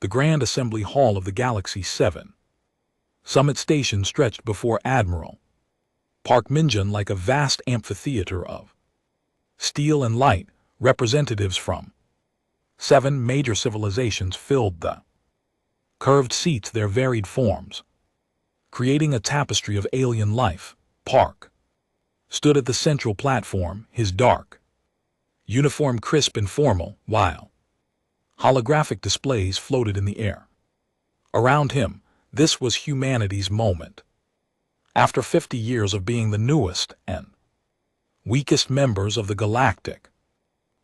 The Grand Assembly Hall of the Galaxy 7. Summit Station stretched before Admiral Park Minjun like a vast amphitheater of steel and light. Representatives from 7 major civilizations filled the curved seats, their varied forms, creating a tapestry of alien life. Park stood at the central platform, his dark uniform crisp and formal, while holographic displays floated in the air around him. This was humanity's moment. After 50 years of being the newest and weakest members of the galactic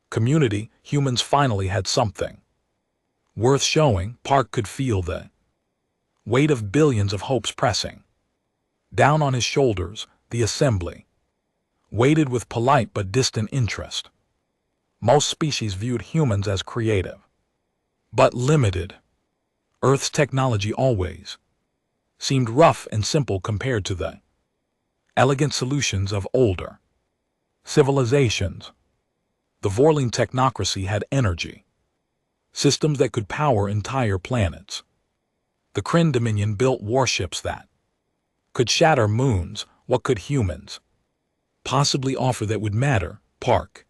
community, humans finally had something worth showing. Park could feel the weight of billions of hopes pressing down on his shoulders. The assembly waited with polite but distant interest. Most species viewed humans as creative, but limited. Earth's technology always seemed rough and simple compared to the elegant solutions of older civilizations. The Vorling technocracy had energy systems that could power entire planets. The Kryn Dominion built warships that could shatter moons. What could humans possibly offer that would matter? Park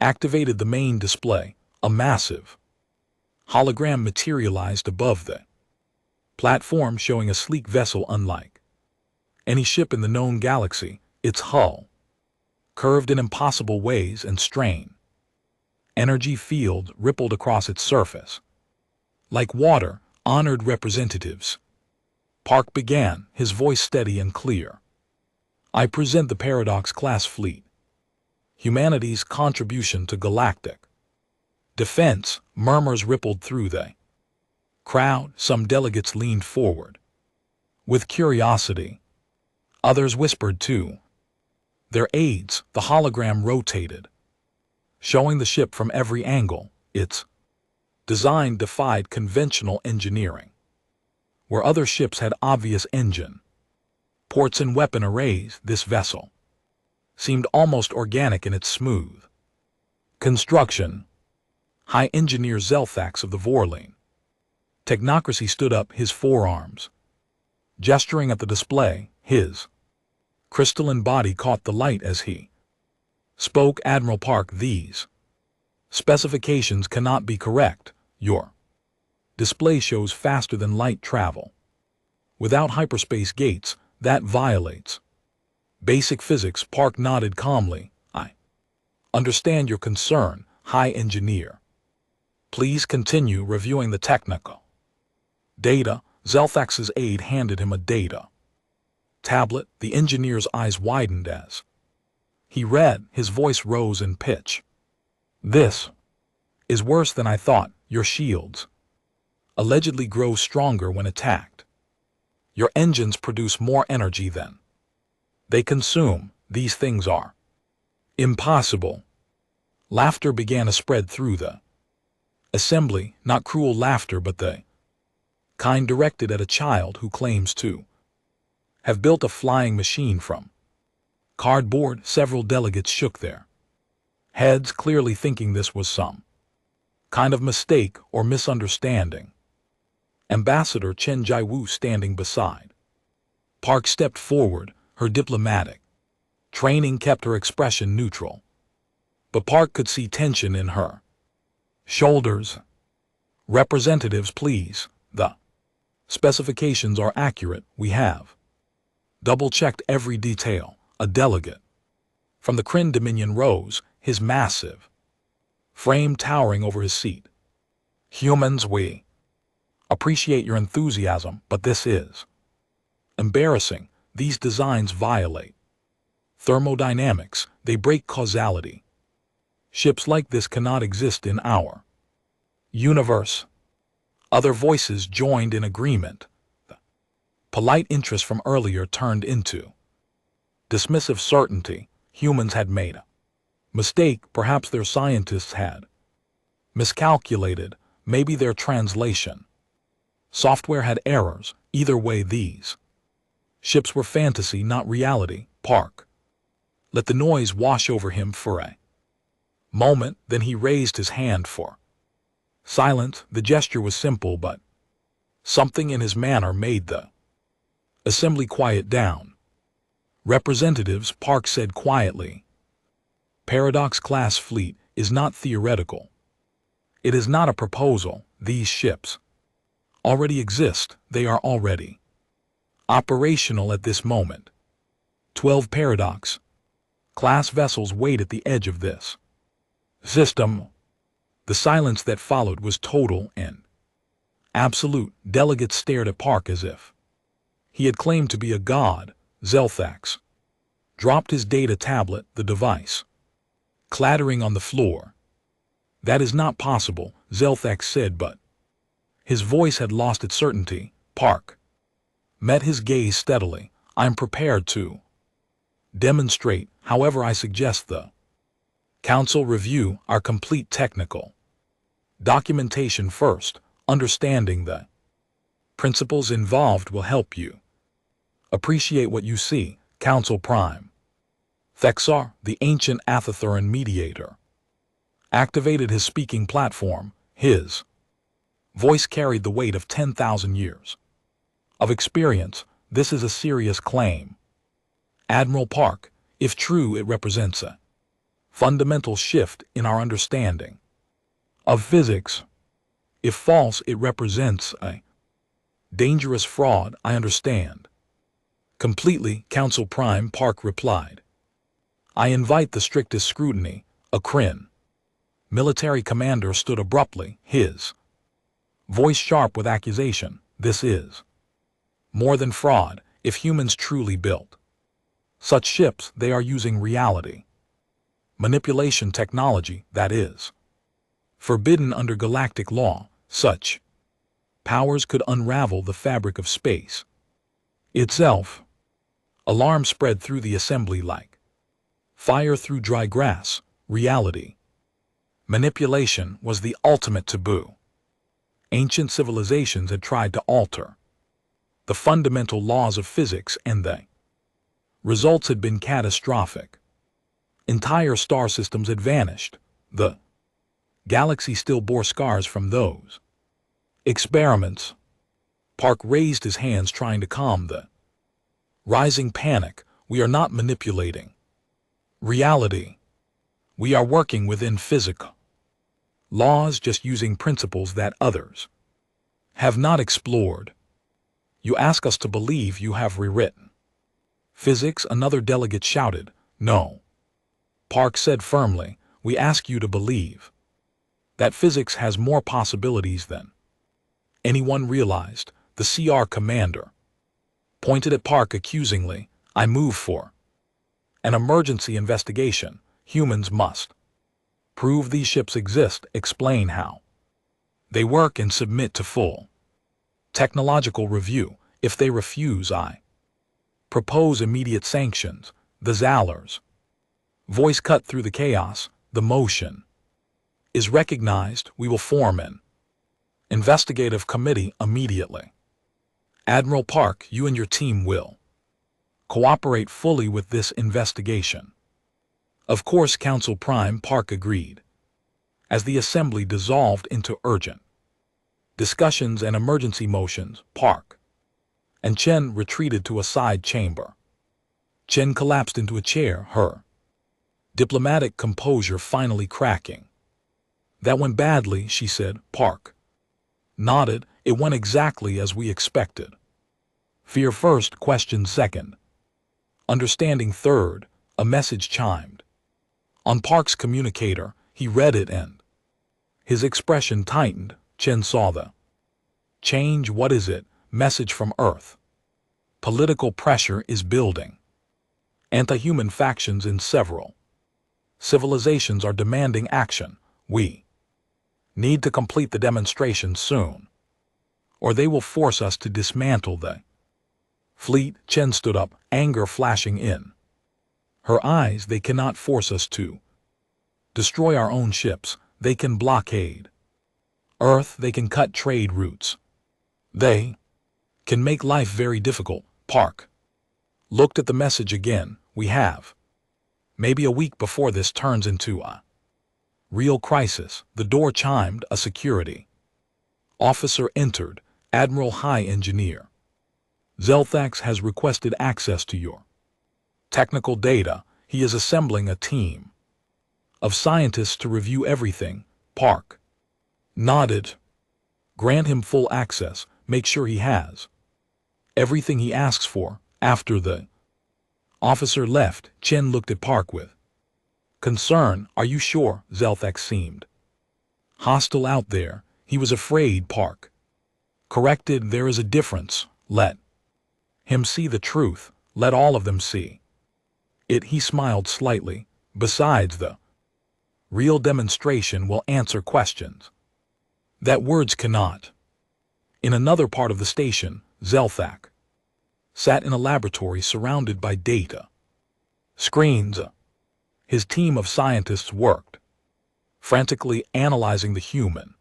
activated the main display. A massive hologram materialized above the platform, showing a sleek vessel unlike any ship in the known galaxy. Its hull curved in impossible ways, and strain energy field rippled across its surface like water. Honored representatives, Park began, his voice steady and clear. I present the Paradox-class fleet, humanity's contribution to galactic defense. Murmurs rippled through the crowd. Some delegates leaned forward with curiosity. Others whispered to their aides. The hologram rotated, showing the ship from every angle. Its design defied conventional engineering. Where other ships had obvious engine ports and weapon arrays, this vessel seemed almost organic in its smooth construction. High Engineer Zelthax of the Vorling technocracy stood up, his forearms gesturing at the display. His crystalline body caught the light as he spoke. Admiral Park, these specifications cannot be correct. Your display shows faster than light travel without hyperspace gates. That violates basic physics. Park nodded calmly. I understand your concern, High Engineer. Please continue reviewing the technical data. Zelthax's aide handed him a data tablet. The engineer's eyes widened as he read. His voice rose in pitch. This is worse than I thought. Your shields allegedly grow stronger when attacked. Your engines produce more energy than they consume. These things are impossible. Laughter began to spread through the assembly, not cruel laughter, but the kind directed at a child who claims to have built a flying machine from cardboard. Several delegates shook their heads, clearly thinking this was some kind of mistake or misunderstanding. Ambassador Chen Jaiwu standing beside Park stepped forward. Her diplomatic training kept her expression neutral, but Park could see tension in her shoulders. Representatives, please. The specifications are accurate. We have double-checked every detail. A delegate from the Kryn Dominion rose, his massive frame towering over his seat. Humans, we appreciate your enthusiasm, but this is embarrassing. These designs violate thermodynamics. They break causality. Ships like this cannot exist in our universe. Other voices joined in agreement. The polite interest from earlier turned into dismissive certainty. Humans had made a mistake. Perhaps their scientists had miscalculated. Maybe their translation software had errors. Either way, these ships were fantasy, not reality. Park let the noise wash over him for a moment, then he raised his hand for Silent, the gesture was simple, but something in his manner made the assembly quiet down. Representatives, Park said quietly. Paradox-class fleet is not theoretical. It is not a proposal. These ships already exist. They are already operational at this moment. 12 Paradox-class vessels wait at the edge of this system. The silence that followed was total and absolute. Delegates stared at Park as if he had claimed to be a god. Zelthax dropped his data tablet, the device clattering on the floor. That is not possible, Zelthax said, but his voice had lost its certainty. Park met his gaze steadily. I'm prepared to demonstrate, however I suggest the Council review our complete technical documentation first. Understanding the principles involved will help you appreciate what you see. Council Prime Thexar, the ancient Athathuran mediator, activated his speaking platform. His voice carried the weight of 10,000 years of experience. This is a serious claim, Admiral Park. If true, it represents a fundamental shift in our understanding of physics. If false, it represents a dangerous fraud. I understand completely, Council Prime, Park replied. I invite the strictest scrutiny. A Kryn military commander stood abruptly, his voice sharp with accusation. This is more than fraud. If humans truly built such ships, they are using reality manipulation technology that is forbidden under galactic law. Such powers could unravel the fabric of space itself. Alarm spread through the assembly like fire through dry grass. Reality manipulation was the ultimate taboo. Ancient civilizations had tried to alter the fundamental laws of physics, and the results had been catastrophic. Entire star systems had vanished. The galaxy still bore scars from those experiments. Park raised his hands, trying to calm the rising panic. We are not manipulating reality. We are working within physical laws, just using principles that others have not explored. You ask us to believe you have rewritten physics, another delegate shouted. No, Park said firmly, we ask you to believe that physics has more possibilities than anyone realized. The CR commander pointed at Park accusingly. I move for an emergency investigation. Humans must prove these ships exist, explain how they work, and submit to full technological review. If they refuse, I propose immediate sanctions. The Zallar's voice cut through the chaos. The motion is recognized. We will form an investigative committee immediately. Admiral Park, you and your team will cooperate fully with this investigation. Of course, Council Prime, Park agreed. As the assembly dissolved into urgent discussions and emergency motions, Park and Chen retreated to a side chamber. Chen collapsed into a chair, her diplomatic composure finally cracking. That went badly, she said. Park nodded. It went exactly as we expected. Fear first, question second, understanding third. A message chimed on Park's communicator. He read it, and his expression tightened. Chen saw the change. What is it? Message from Earth. Political pressure is building. Anti-human factions in several civilizations are demanding action. We need to complete the demonstration soon, or they will force us to dismantle the fleet. Chen stood up, anger flashing in her eyes. They cannot force us to destroy our own ships. They can blockade Earth. They can cut trade routes. They can make life very difficult. Park looked at the message again. We have maybe a week before this turns into a Real crisis. The door chimed. A security officer entered. Admiral High Engineer. Zelthax has requested access to your technical data. He is assembling a team of scientists to review everything. Park nodded. Grant him full access. Make sure he has everything he asks for. After the officer left, Chen looked at Park with concern. Are you sure? Zelthax seemed hostile out there. He was afraid. Park corrected. There is a difference. Let him see the truth. Let all of them see it. He smiled slightly. Besides, the real demonstration will answer questions that words cannot. In another part of the station, Zelthax sat in a laboratory surrounded by data screens. His team of scientists worked frantically analyzing the human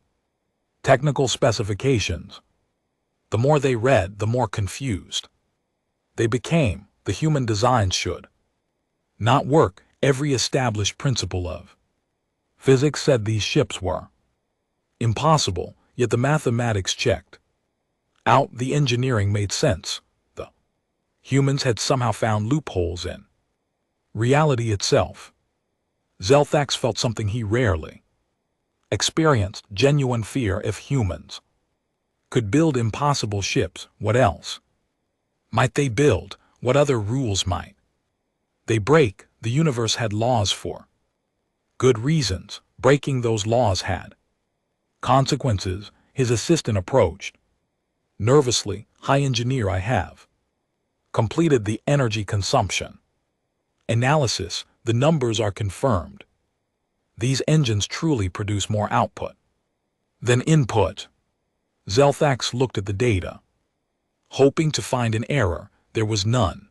technical specifications. The more they read, the more confused they became. The human design should not work. Every established principle of physics said these ships were impossible, yet the mathematics checked out. The engineering made sense. The humans had somehow found loopholes in reality itself. Zelthax felt something he rarely experienced, genuine fear. If humans could build impossible ships, what else might they build? What other rules might they break? The universe had laws for good reasons. Breaking those laws had consequences. His assistant approached nervously. High Engineer, I have completed the energy consumption analysis. The numbers are confirmed. These engines truly produce more output than input. Zelthax looked at the data, hoping to find an error. There was none.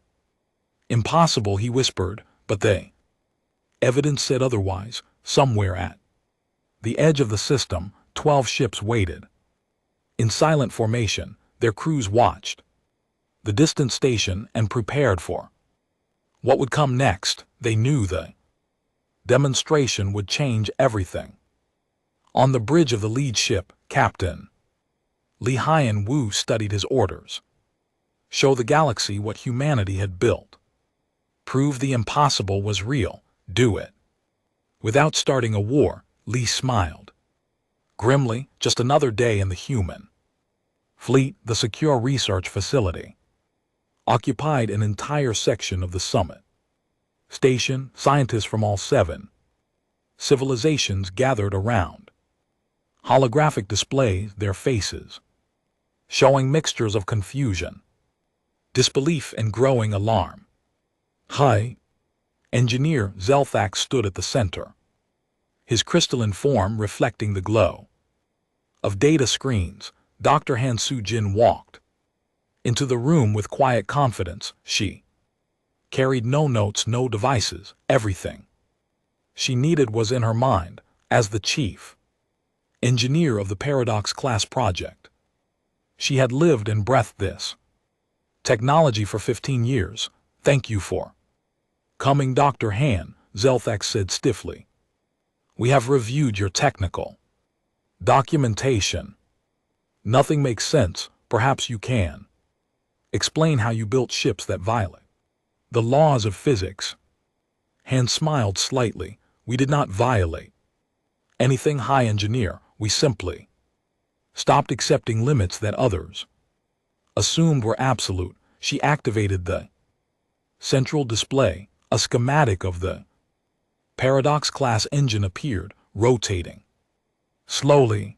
Impossible, he whispered, but the evidence said otherwise. Somewhere at the edge of the system, 12 ships waited in silent formation. Their crews watched the distant station and prepared for what would come next. They knew the demonstration would change everything. On the bridge of the lead ship, Captain Li Haiyan Wu studied his orders. Show the galaxy what humanity had built. Prove the impossible was real. Do it without starting a war. Li smiled grimly. Just another day in the human fleet. The secure research facility occupied an entire section of the summit station. Scientists from all 7 civilizations gathered around holographic displays, their faces showing mixtures of confusion, disbelief, and growing alarm. High Engineer Zelthax stood at the center, his crystalline form reflecting the glow of data screens. Dr. Han Su-jin walked into the room with quiet confidence. She carried no notes, no devices. Everything she needed was in her mind. As the chief engineer of the Paradox class project, she had lived and breathed this technology for 15 years. Thank you for coming, Dr. Han, Zelthax said stiffly. We have reviewed your technical documentation. Nothing makes sense. Perhaps you can explain how you built ships that violate the laws of physics. Han smiled slightly. We did not violate anything, High Engineer. We simply stopped accepting limits that others assumed were absolute. She activated the central display. A schematic of the Paradox class engine appeared, rotating slowly.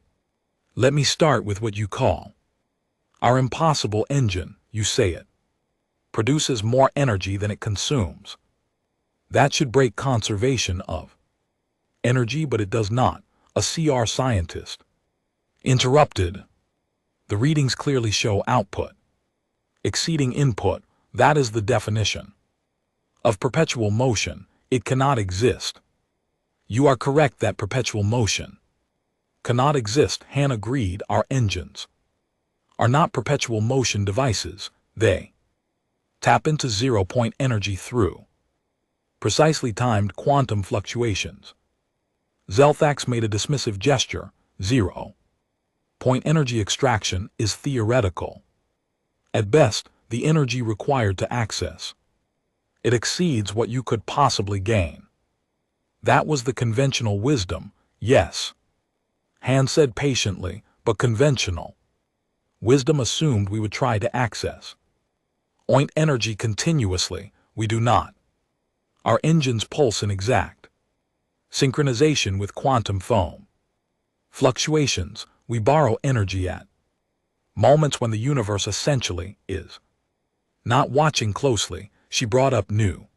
Let me start with what you call our impossible engine. You say it produces more energy than it consumes. That should break conservation of energy, but it does not. A CR scientist interrupted. The readings clearly show output exceeding input. That is the definition of perpetual motion. It cannot exist. You are correct that perpetual motion cannot exist. Han agreed. Our engines are not perpetual motion devices. They tap into zero-point energy through precisely timed quantum fluctuations. Zelthax made a dismissive gesture. 0-point energy extraction is theoretical. At best, the energy required to access it exceeds what you could possibly gain. That was the conventional wisdom, yes. Han said patiently, but conventional wisdom assumed we would try to access point energy continuously. We do not. Our engines pulse in exact synchronization with quantum foam fluctuations. We borrow energy at moments when the universe essentially is not watching closely. She brought up new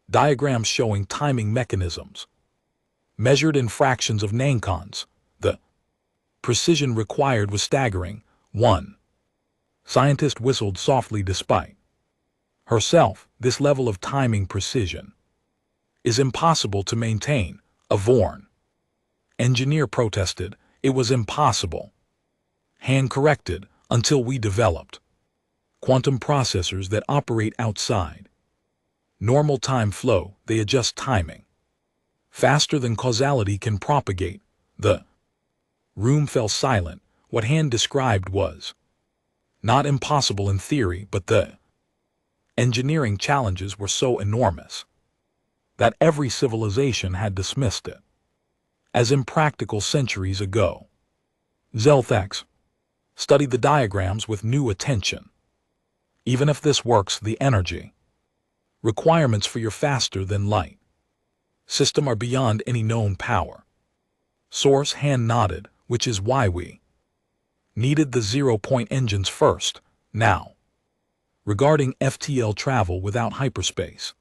diagrams showing timing mechanisms measured in fractions of nancons. The precision required was staggering. One scientist whistled softly. Despite herself, this level of timing precision is impossible to maintain. A Vorn engineer protested. It was impossible, Han corrected, until we developed quantum processors that operate outside normal time flow. They adjust timing faster than causality can propagate. The room fell silent. What Han described was not impossible in theory, but the engineering challenges were so enormous that every civilization had dismissed it as impractical centuries ago. Zelthax studied the diagrams with new attention. Even if this works, the energy requirements for your faster-than-light system are beyond any known power source. Han nodded, which is why we needed the zero-point engines first. Now, regarding FTL travel without hyperspace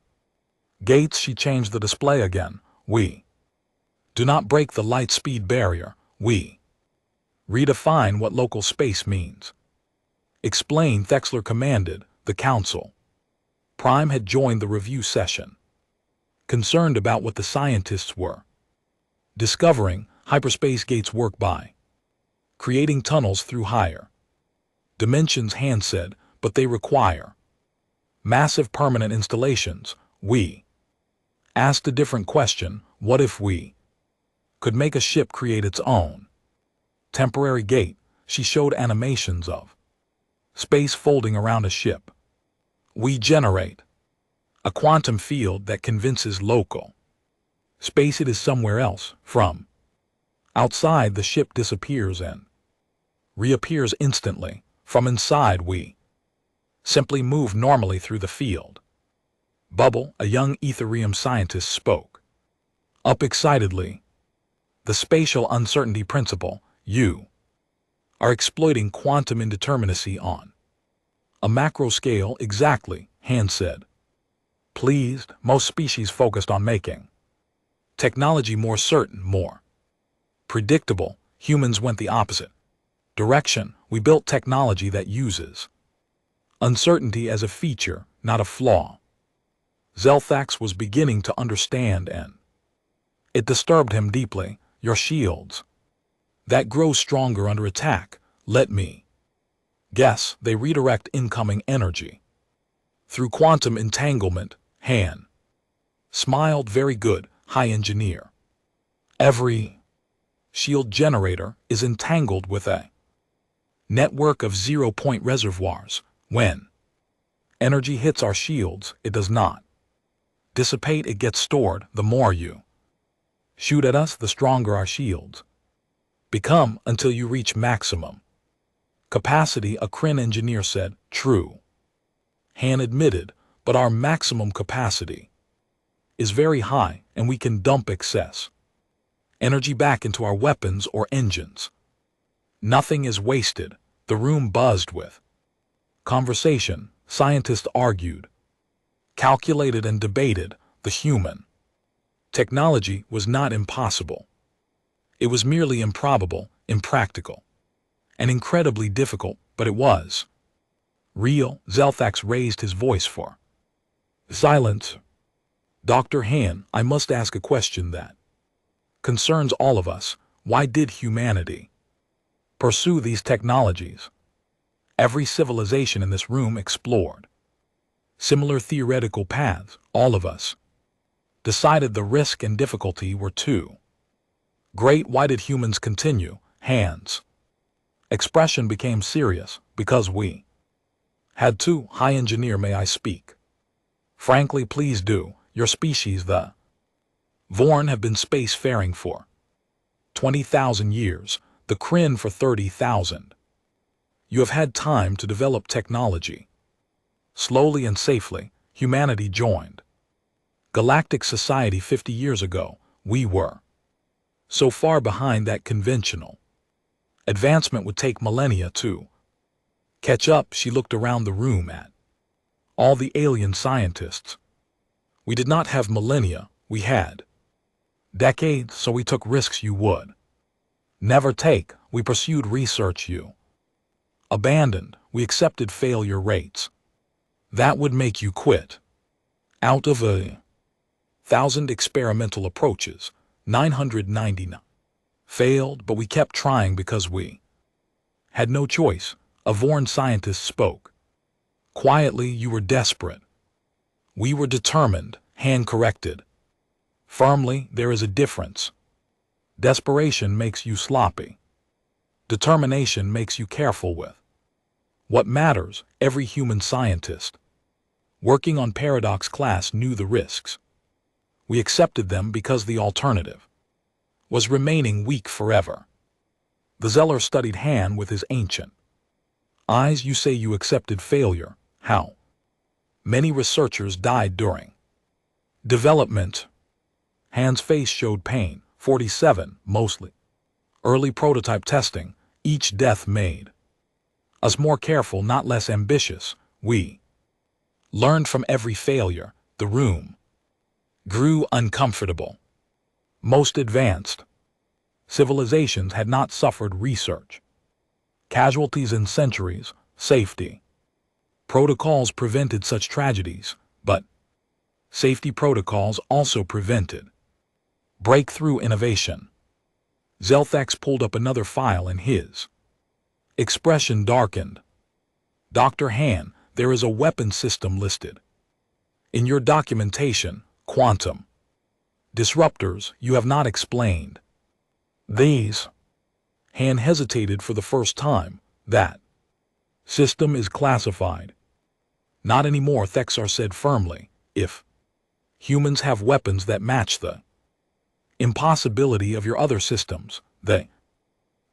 gates, she changed the display again. We do not break the light speed barrier. We redefine what local space means. Explain, Thexler commanded. The council Prime had joined the review session, concerned about what the scientists were discovering. Hyperspace gates work by creating tunnels through higher dimensions, Han said, but they require massive permanent installations. We asked a different question. What if we could make a ship create its own temporary gate? She showed animations of space folding around a ship. We generate a quantum field that convinces local space it is somewhere else. From outside, the ship disappears and reappears instantly. From inside, we simply move normally through the field. Bubble, a young Etherium scientist, spoke up excitedly. The spatial uncertainty principle. You are exploiting quantum indeterminacy on a macro scale. Exactly, Han said. Pleased, most species focused on making technology more certain, more predictable. Humans went the opposite direction. We built technology that uses uncertainty as a feature, not a flaw. Zelthax was beginning to understand, and it disturbed him deeply. Your shields that grow stronger under attack. Let me guess, they redirect incoming energy through quantum entanglement. Han smiled. Very good, High Engineer. Every shield generator is entangled with a network of zero-point reservoirs. When energy hits our shields, it does not dissipate, it gets stored. The more you shoot at us, the stronger our shields become until you reach maximum capacity, a Kryn engineer said. True, Han admitted, but our maximum capacity is very high, and we can dump excess energy back into our weapons or engines. Nothing is wasted. The room buzzed with conversation. Scientists argued, calculated, and debated. The human technology was not impossible. It was merely improbable, impractical, and incredibly difficult, but it was real. Zelthax raised his voice for silence. Dr. Han, I must ask a question that concerns all of us. Why did humanity pursue these technologies? Every civilization in this room explored similar theoretical paths. All of us decided the risk and difficulty were too Great, why did humans continue? Hands. Expression became serious because we had to. High engineer, may I speak? Frankly, please do. Your species, the Vorn, have been spacefaring for 20,000 years, the Kryn for 30,000. You have had time to develop technology. Slowly and safely, humanity joined galactic society 50 years ago. We were so far behind that conventional advancement would take millennia to catch up. She looked around the room at all the alien scientists. We did not have millennia, we had decades, so we took risks you would never take. We pursued research you abandoned. We accepted failure rates that would make you quit. Out of 1,000 experimental approaches, 999 failed, but we kept trying because we had no choice. A Vorn scientist spoke quietly. You were desperate. We were determined. Han corrected firmly. There is a difference. Desperation makes you sloppy. Determination makes you careful with what matters. Every human scientist working on Paradox class knew the risks. We accepted them because the alternative was remaining weak forever. The Zeller studied Han with his ancient eyes. You say you accepted failure. How many researchers died during development? Han's face showed pain. 47, mostly. Early prototype testing. Each death made us more careful, not less ambitious. We learned from every failure. The room grew uncomfortable. Most advanced civilizations had not suffered research casualties in centuries. Safety protocols prevented such tragedies, but safety protocols also prevented breakthrough innovation. Zelthax pulled up another file and his expression darkened. Dr. Han, there is a weapon system listed in your documentation. Quantum disruptors. You have not explained these. Han hesitated for the first time. That system is classified. Not anymore, Thexar said firmly. If humans have weapons that match the impossibility of your other systems, the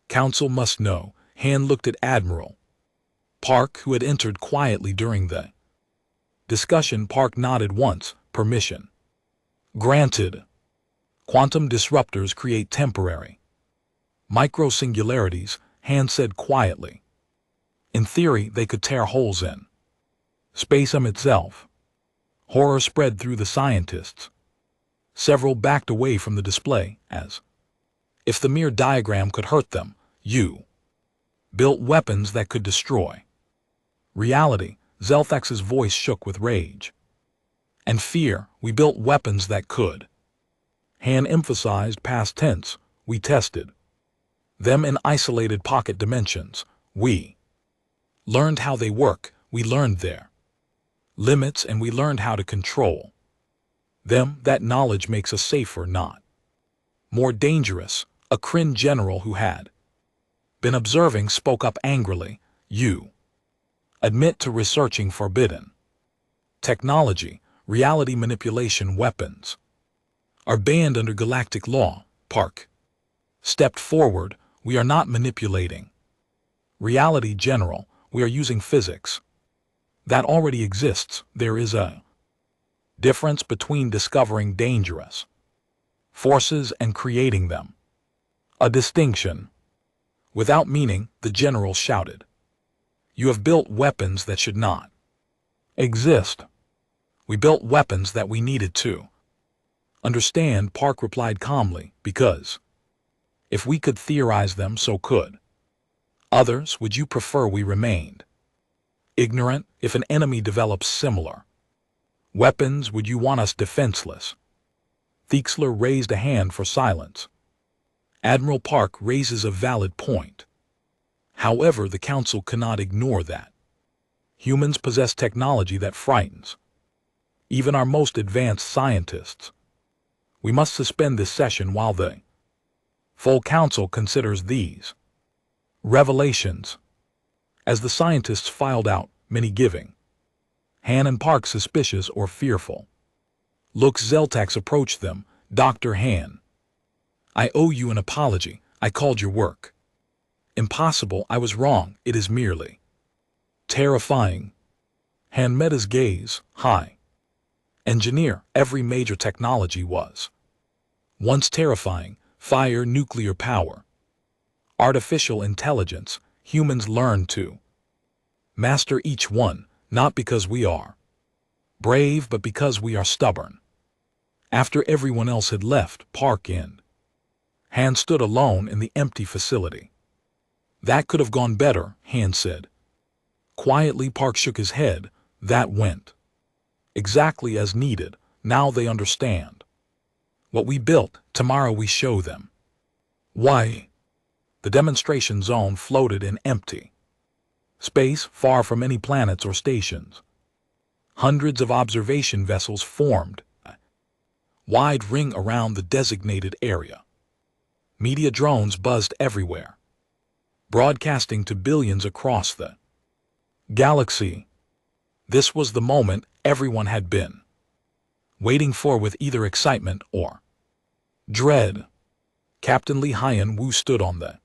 Council must know. Han looked at Admiral Park, who had entered quietly during the discussion. Park nodded once. Permission granted. Quantum disruptors create temporary micro-singularities, Han said quietly. In theory, they could tear holes in space itself. Horror spread through the scientists. Several backed away from the display, as if the mere diagram could hurt them. You built weapons that could destroy reality. Zelthax's voice shook with rage and fear. We built weapons that could. Han emphasized past tense. We tested them in isolated pocket dimensions. We learned how they work. We learned their limits, and we learned how to control them. That knowledge makes us safer, not more dangerous. A Kryn general who had been observing spoke up angrily. You admit to researching forbidden technology. Reality manipulation weapons are banned under galactic law. Park stepped forward. We are not manipulating reality, General. We are using physics that already exists. There is a difference between discovering dangerous forces and creating them. A distinction without meaning, the General shouted. You have built weapons that should not exist. We built weapons that we needed to understand, Park replied calmly, because if we could theorize them, so could others. Would you prefer we remained ignorant? If an enemy develops similar weapons, would you want us defenseless? Theixler raised a hand for silence. Admiral Park raises a valid point. However, the Council cannot ignore that humans possess technology that frightens even our most advanced scientists. We must suspend this session while the Full Council considers these revelations as the scientists filed out, many giving Han and Park suspicious or fearful. Looks Zeltax approached them. Dr. Han, I owe you an apology. I called your work impossible. I was wrong. It is merely terrifying. Han met his gaze. High engineer, every major technology was once terrifying. Fire, nuclear power, artificial intelligence. Humans learn to master each one, not because we are brave, but because we are stubborn. After everyone else had left, Park and Han stood alone in the empty facility. That could have gone better, Han said. Quietly, Park shook his head. That went exactly as needed. Now they understand what we built. Tomorrow we show them why. The demonstration zone floated in empty space, far from any planets or stations. Hundreds of observation vessels formed a wide ring around the designated area. Media drones buzzed everywhere, broadcasting to billions across the galaxy. This was the moment everyone had been waiting for with either excitement or dread. Captain Li Haiyan Wu stood on the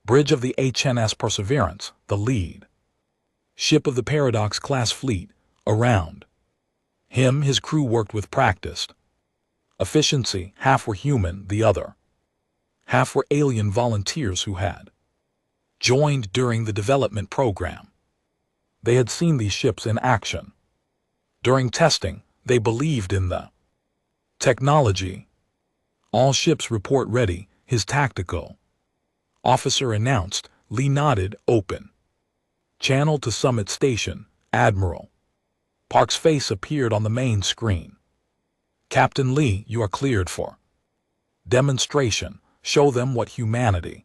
bridge of the HNS Perseverance, the lead ship of the Paradox-class fleet. Around him, his crew worked with practiced efficiency. Half were human, the other half were alien volunteers who had joined during the development program. They had seen these ships in action. During testing, they believed in the technology. All ships report ready, his tactical officer announced. Li nodded. Open channel to Summit Station, Admiral. Park's face appeared on the main screen. Captain Li, you are cleared for demonstration. Show them what humanity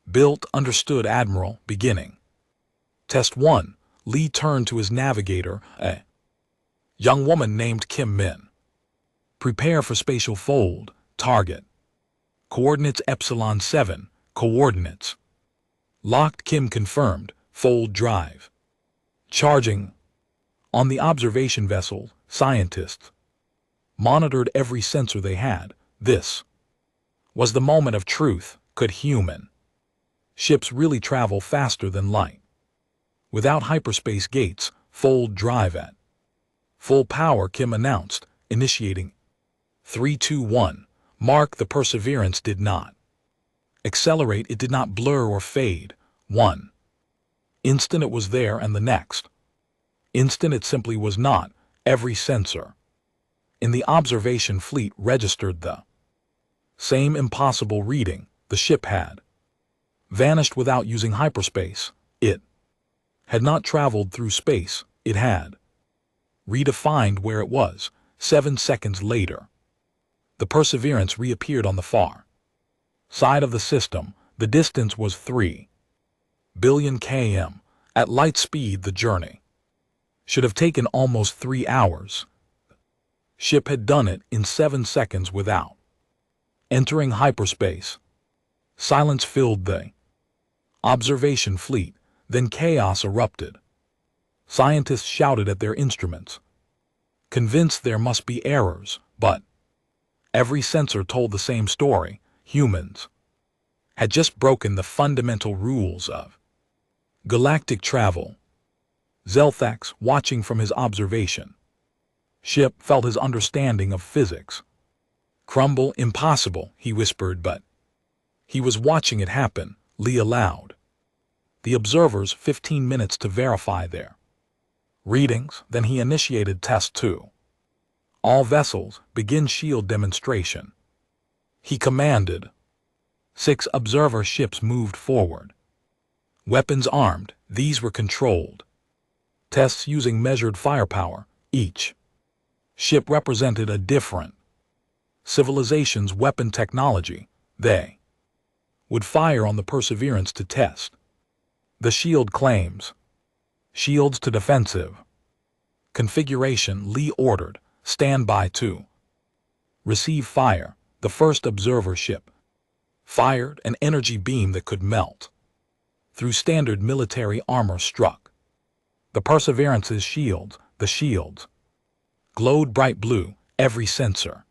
built. Understood, Admiral. Beginning Test 1. Li turned to his navigator, a young woman named Kim Min. Prepare for spatial fold. Target coordinates Epsilon 7. Coordinates locked. Kim confirmed. Fold drive charging. On the observation vessel, scientists monitored every sensor they had. This was the moment of truth. Could human ships really travel faster than light? Without hyperspace gates, fold drive at full power, Kim announced, initiating 3, 2, 1. Mark. The Perseverance did not accelerate. It did not blur or fade. One instant it was there, and the next instant it simply was not. Every sensor in the observation fleet registered the same impossible reading. The ship had vanished without using hyperspace. It had not traveled through space. It had redefined where it was. 7 seconds later, the Perseverance reappeared on the far side of the system. The distance was 3 billion km. At light speed, the journey should have taken almost 3 hours. Ship had done it in 7 seconds without entering hyperspace. Silence filled the observation fleet. Then chaos erupted. Scientists shouted at their instruments, convinced there must be errors, but every sensor told the same story. Humans had just broken the fundamental rules of galactic travel. Zelthax, watching from his observation ship, felt his understanding of physics crumble. Impossible, he whispered, but he was watching it happen. Li allowed the observers 15 minutes to verify their readings. Then he initiated Test 2. All vessels, begin shield demonstration. He commanded. 6 observer ships moved forward. Weapons armed, these were controlled tests using measured firepower. Each ship represented a different civilization's weapon technology. They would fire on the Perseverance to test the shield claims. Shields to defensive configuration. Li ordered. Stand by to receive fire. The first observer ship fired an energy beam that could melt through standard military armor struck. The Perseverance's shields, glowed bright blue, every sensor.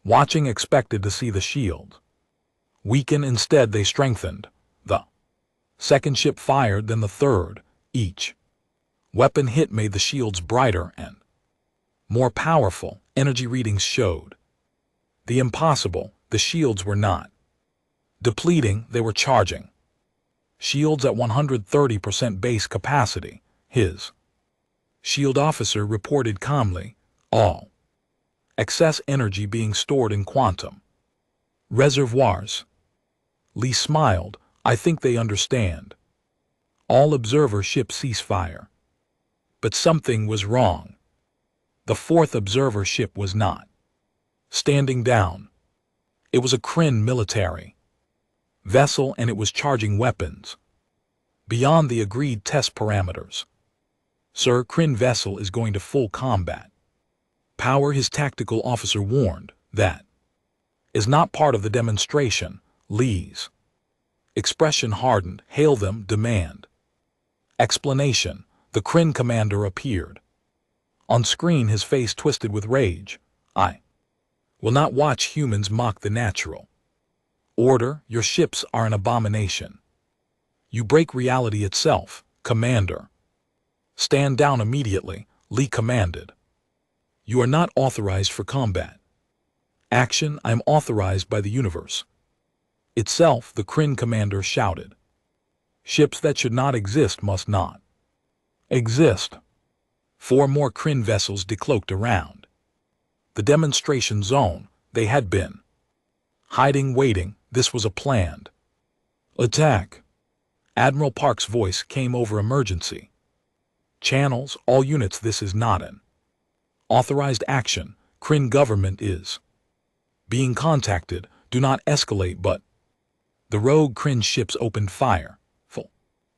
Watching expected to see the shield weaken, instead they strengthened. The second ship fired, then the third. Each weapon hit made the shields brighter and more powerful. Energy readings showed the impossible. The shields were not depleting, they were charging. Shields at 130% base capacity. His shield officer reported calmly, all excess energy being stored in quantum reservoirs. Lee smiled. I think they understand. All observer ships ceasefire. But something was wrong. The fourth observer ship was not standing down. It was a Kryn military vessel, and it was charging weapons beyond the agreed test parameters. Sir, Kryn vessel is going to full combat power, his tactical officer warned. That is not part of the demonstration. Lee's expression hardened. Hail them, demand explanation. The Kryn commander appeared on screen, his face twisted with rage. I will not watch humans mock the natural order. Your ships are an abomination. You break reality itself, Commander. Stand down immediately, Lee commanded. You are not authorized for combat action. I am authorized by the universe itself, the Kryn commander shouted. Ships that should not exist must not exist. 4 more Kryn vessels decloaked around the demonstration zone. They had been hiding, waiting. This was a planned attack. Admiral Park's voice came over emergency channels. All units, this is not an authorized action. Kryn government is being contacted. Do not escalate. But the rogue Kryn ships opened fire. Full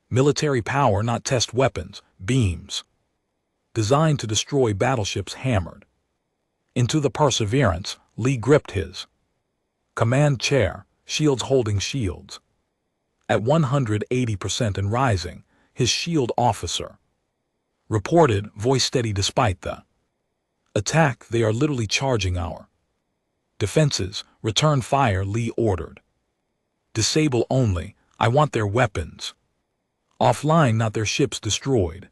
military power, not test weapons. Beams designed to destroy battleships hammered into the Perseverance. Lee gripped his command chair, shields holding shields at 180% and rising. His shield officer reported, voice steady despite the attack. They are literally charging our defenses. Return fire, Lee ordered. Disable only. I want their weapons offline, not their ships destroyed.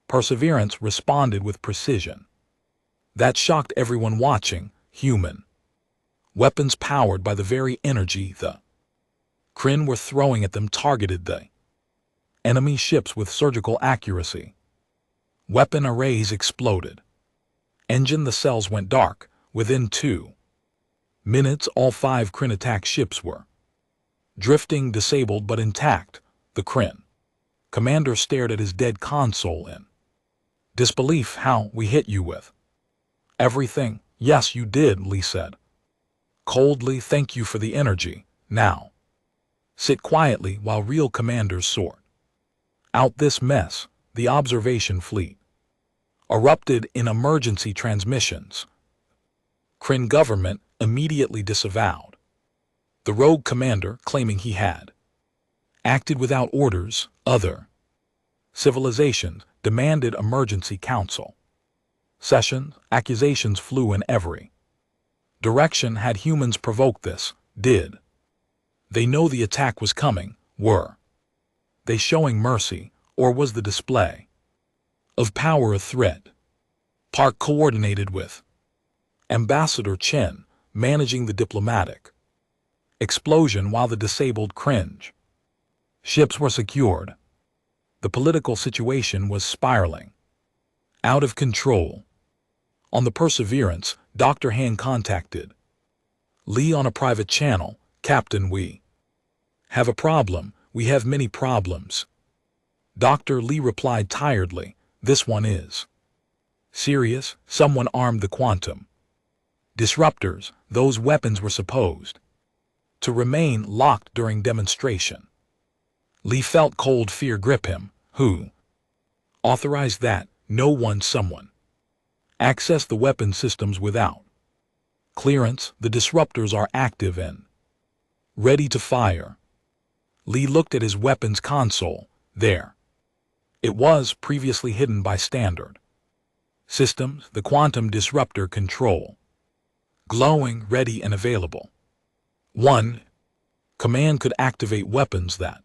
Perseverance responded with precision that shocked everyone watching. Human weapons powered by the very energy the Kryn were throwing at them targeted the enemy ships with surgical accuracy. Weapon arrays exploded. Engine, the cells went dark. Within 2 minutes, all 5 Kryn attack ships were drifting, disabled but intact. The Kryn commander stared at his dead console in disbelief. How? We hit you with everything. Yes, you did, Lee said coldly. Thank you for the energy. Now sit quietly while real commanders sort out this mess. The observation fleet erupted in emergency transmissions. Kryn government immediately disavowed the rogue commander, claiming he had acted without orders. Other civilizations demanded emergency council sessions. Accusations flew in every direction. Had humans provoked this? Did they know the attack was coming? Were they showing mercy, or was the display of power a threat? Park coordinated with Ambassador Chen, managing the diplomatic explosion while the disabled cringe ships were secured. The political situation was spiraling out of control. On the Perseverance, Dr. Han contacted Lee on a private channel. Captain, we have a problem. We have many problems. Dr. Lee replied tiredly. This one is serious. Someone armed the quantum disruptors. Those weapons were supposed to remain locked during demonstration. Lee felt cold fear grip him. Who authorized that? No one. Someone accessed the weapon systems without clearance. The disruptors are active and ready to fire. Lee looked at his weapons console. There. It was previously hidden by standard systems, the quantum disruptor control. Glowing, ready and available. 1. Command could activate weapons that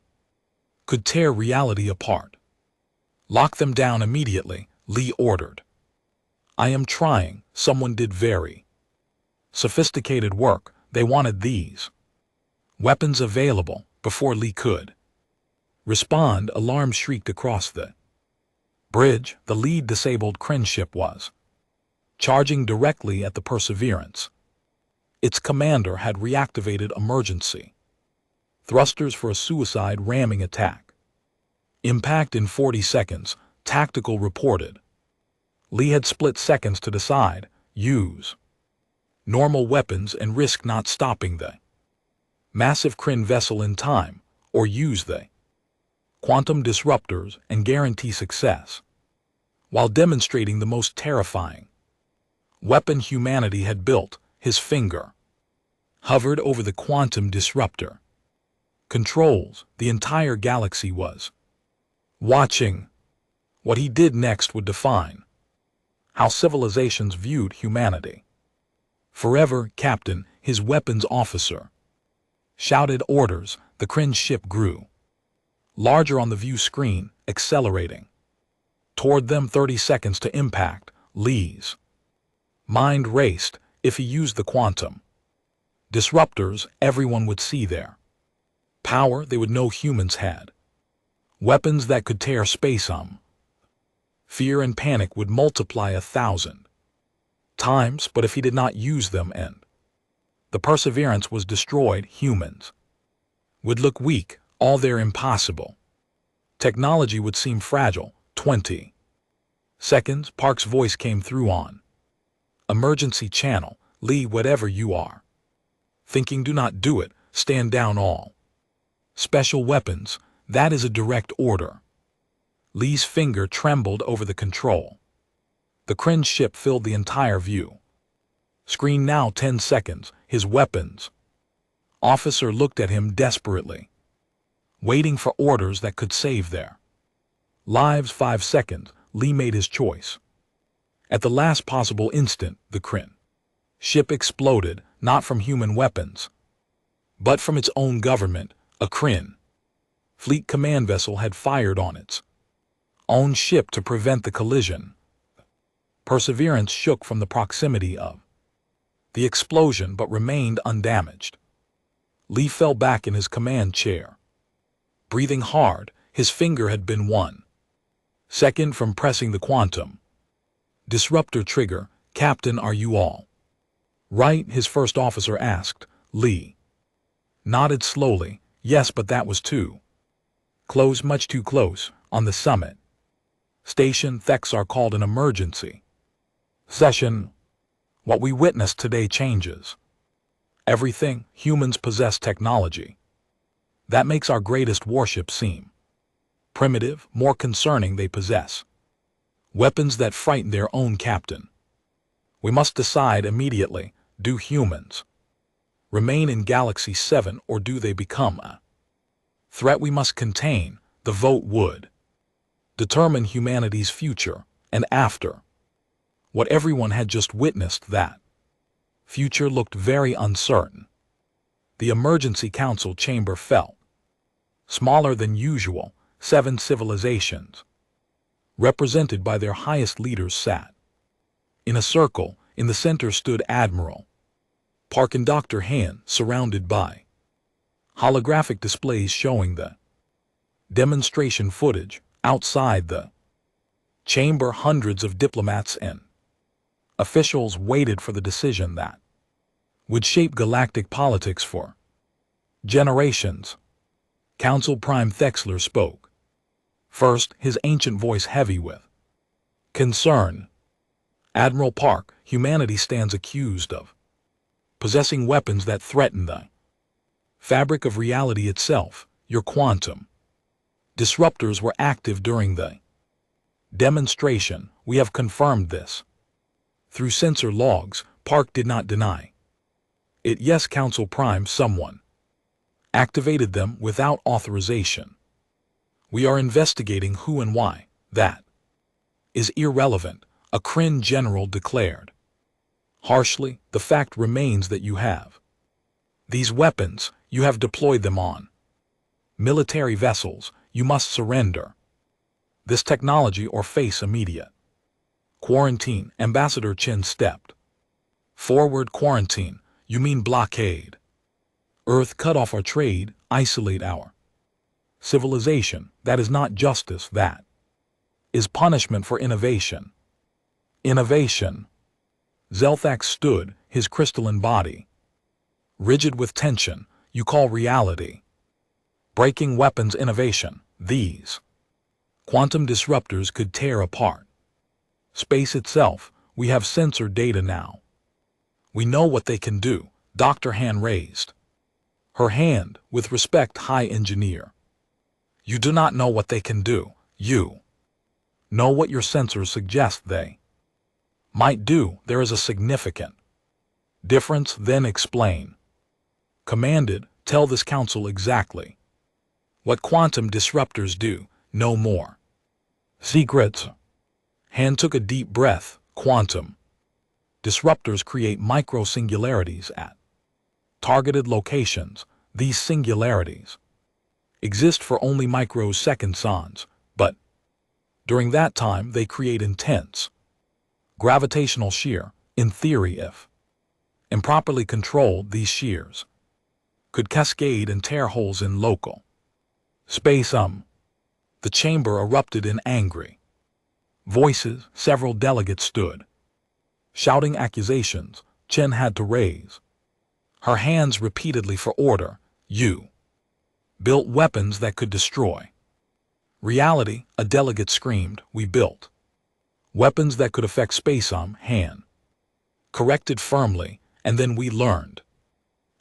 could tear reality apart. Lock them down immediately, Lee ordered. I am trying, someone did very sophisticated work, they wanted these weapons available before Lee could respond. Alarm shrieked across the bridge. The lead disabled Kryn ship was charging directly at the Perseverance. Its commander had reactivated emergency thrusters for a suicide ramming attack. Impact in 40 seconds, Tactical reported. Lee had split seconds to decide, use normal weapons and risk not stopping the massive Kryn vessel in time, or use the quantum disruptors and guarantee success, while demonstrating the most terrifying weapon humanity had built. His finger hovered over the quantum disruptor controls. The entire galaxy was watching. What he did next would define how civilizations viewed humanity. Forever, Captain, his weapons officer shouted orders. The Kryn ship grew larger on the view screen, accelerating toward them. 30 seconds to impact. Lee's mind raced. If he used the quantum disruptors, everyone would see their power they would know humans had. Weapons that could tear space. Fear and panic would multiply 1,000 times, but if he did not use them and the Perseverance was destroyed, humans would look weak, all their impossible technology would seem fragile. 20 seconds, Park's voice came through on emergency channel. Lee, whatever you are thinking, do not do it. Stand down all special weapons. That is a direct order. Lee's finger trembled over the control. The Kryn ship filled the entire view screen now. 10 seconds. His weapons officer looked at him desperately, waiting for orders that could save their lives. 5 seconds. Lee made his choice. At the last possible instant, the Kryn ship exploded, not from human weapons, but from its own government. A Kryn fleet command vessel had fired on its own ship to prevent the collision. Perseverance shook from the proximity of the explosion but remained undamaged. Lee fell back in his command chair, breathing hard. His finger had been 1 second from pressing the quantum disruptor trigger. Captain, are you all right? His first officer asked. Lee nodded slowly. Yes, but that was too close, much too close. On the summit station, Thexar called an emergency session. What we witnessed today changes everything. Humans possess technology that makes our greatest warship seem primitive. More concerning, they possess weapons that frighten their own captain. We must decide immediately. Do humans remain in Galaxy 7 or do they become a threat we must contain? The vote would determine humanity's future, and after what everyone had just witnessed, that future looked very uncertain. The emergency council chamber felt smaller than usual. 7 civilizations, represented by their highest leaders, sat in a circle. In the center stood Admiral Park and Dr. Han, surrounded by holographic displays showing the demonstration footage. Outside the chamber, hundreds of diplomats and officials waited for the decision that would shape galactic politics for generations. Council Prime Thexler spoke first, his ancient voice heavy with concern. Admiral Park, humanity stands accused of possessing weapons that threaten the fabric of reality itself. Your quantum disruptors were active during the demonstration. We have confirmed this through sensor logs. Park did not deny it. Yes, Council Prime, someone activated them without authorization. We are investigating who and why. That is irrelevant, a Kryn general declared. Harshly, the fact remains that you have these weapons, you have deployed them on military vessels, you must surrender this technology or face immediate quarantine. Ambassador Chen stepped forward. Quarantine, you mean blockade? Earth cut off our trade, isolate our civilization. That is not justice, that is punishment for innovation. Innovation. Zelthak stood, his crystalline body rigid with tension. You call reality breaking weapons innovation? These quantum disruptors could tear apart space itself. We have sensor data now. We know what they can do. Dr. Han raised her hand with respect. High engineer, you do not know what they can do. You know what your sensors suggest they might do. There is a significant difference. Then explain. Commanded, tell this council exactly what quantum disruptors do. No more secrets. Han took a deep breath. Quantum disruptors create micro-singularities at targeted locations. These singularities exist for only microseconds, but during that time they create intense gravitational shear. In theory, if improperly controlled, these shears could cascade and tear holes in local space. The chamber erupted in angry voices. Several delegates stood, shouting accusations. Chen had to raise her hands repeatedly for order. You built weapons that could destroy reality. A delegate screamed. We built weapons that could affect space. Han corrected firmly. And then we learned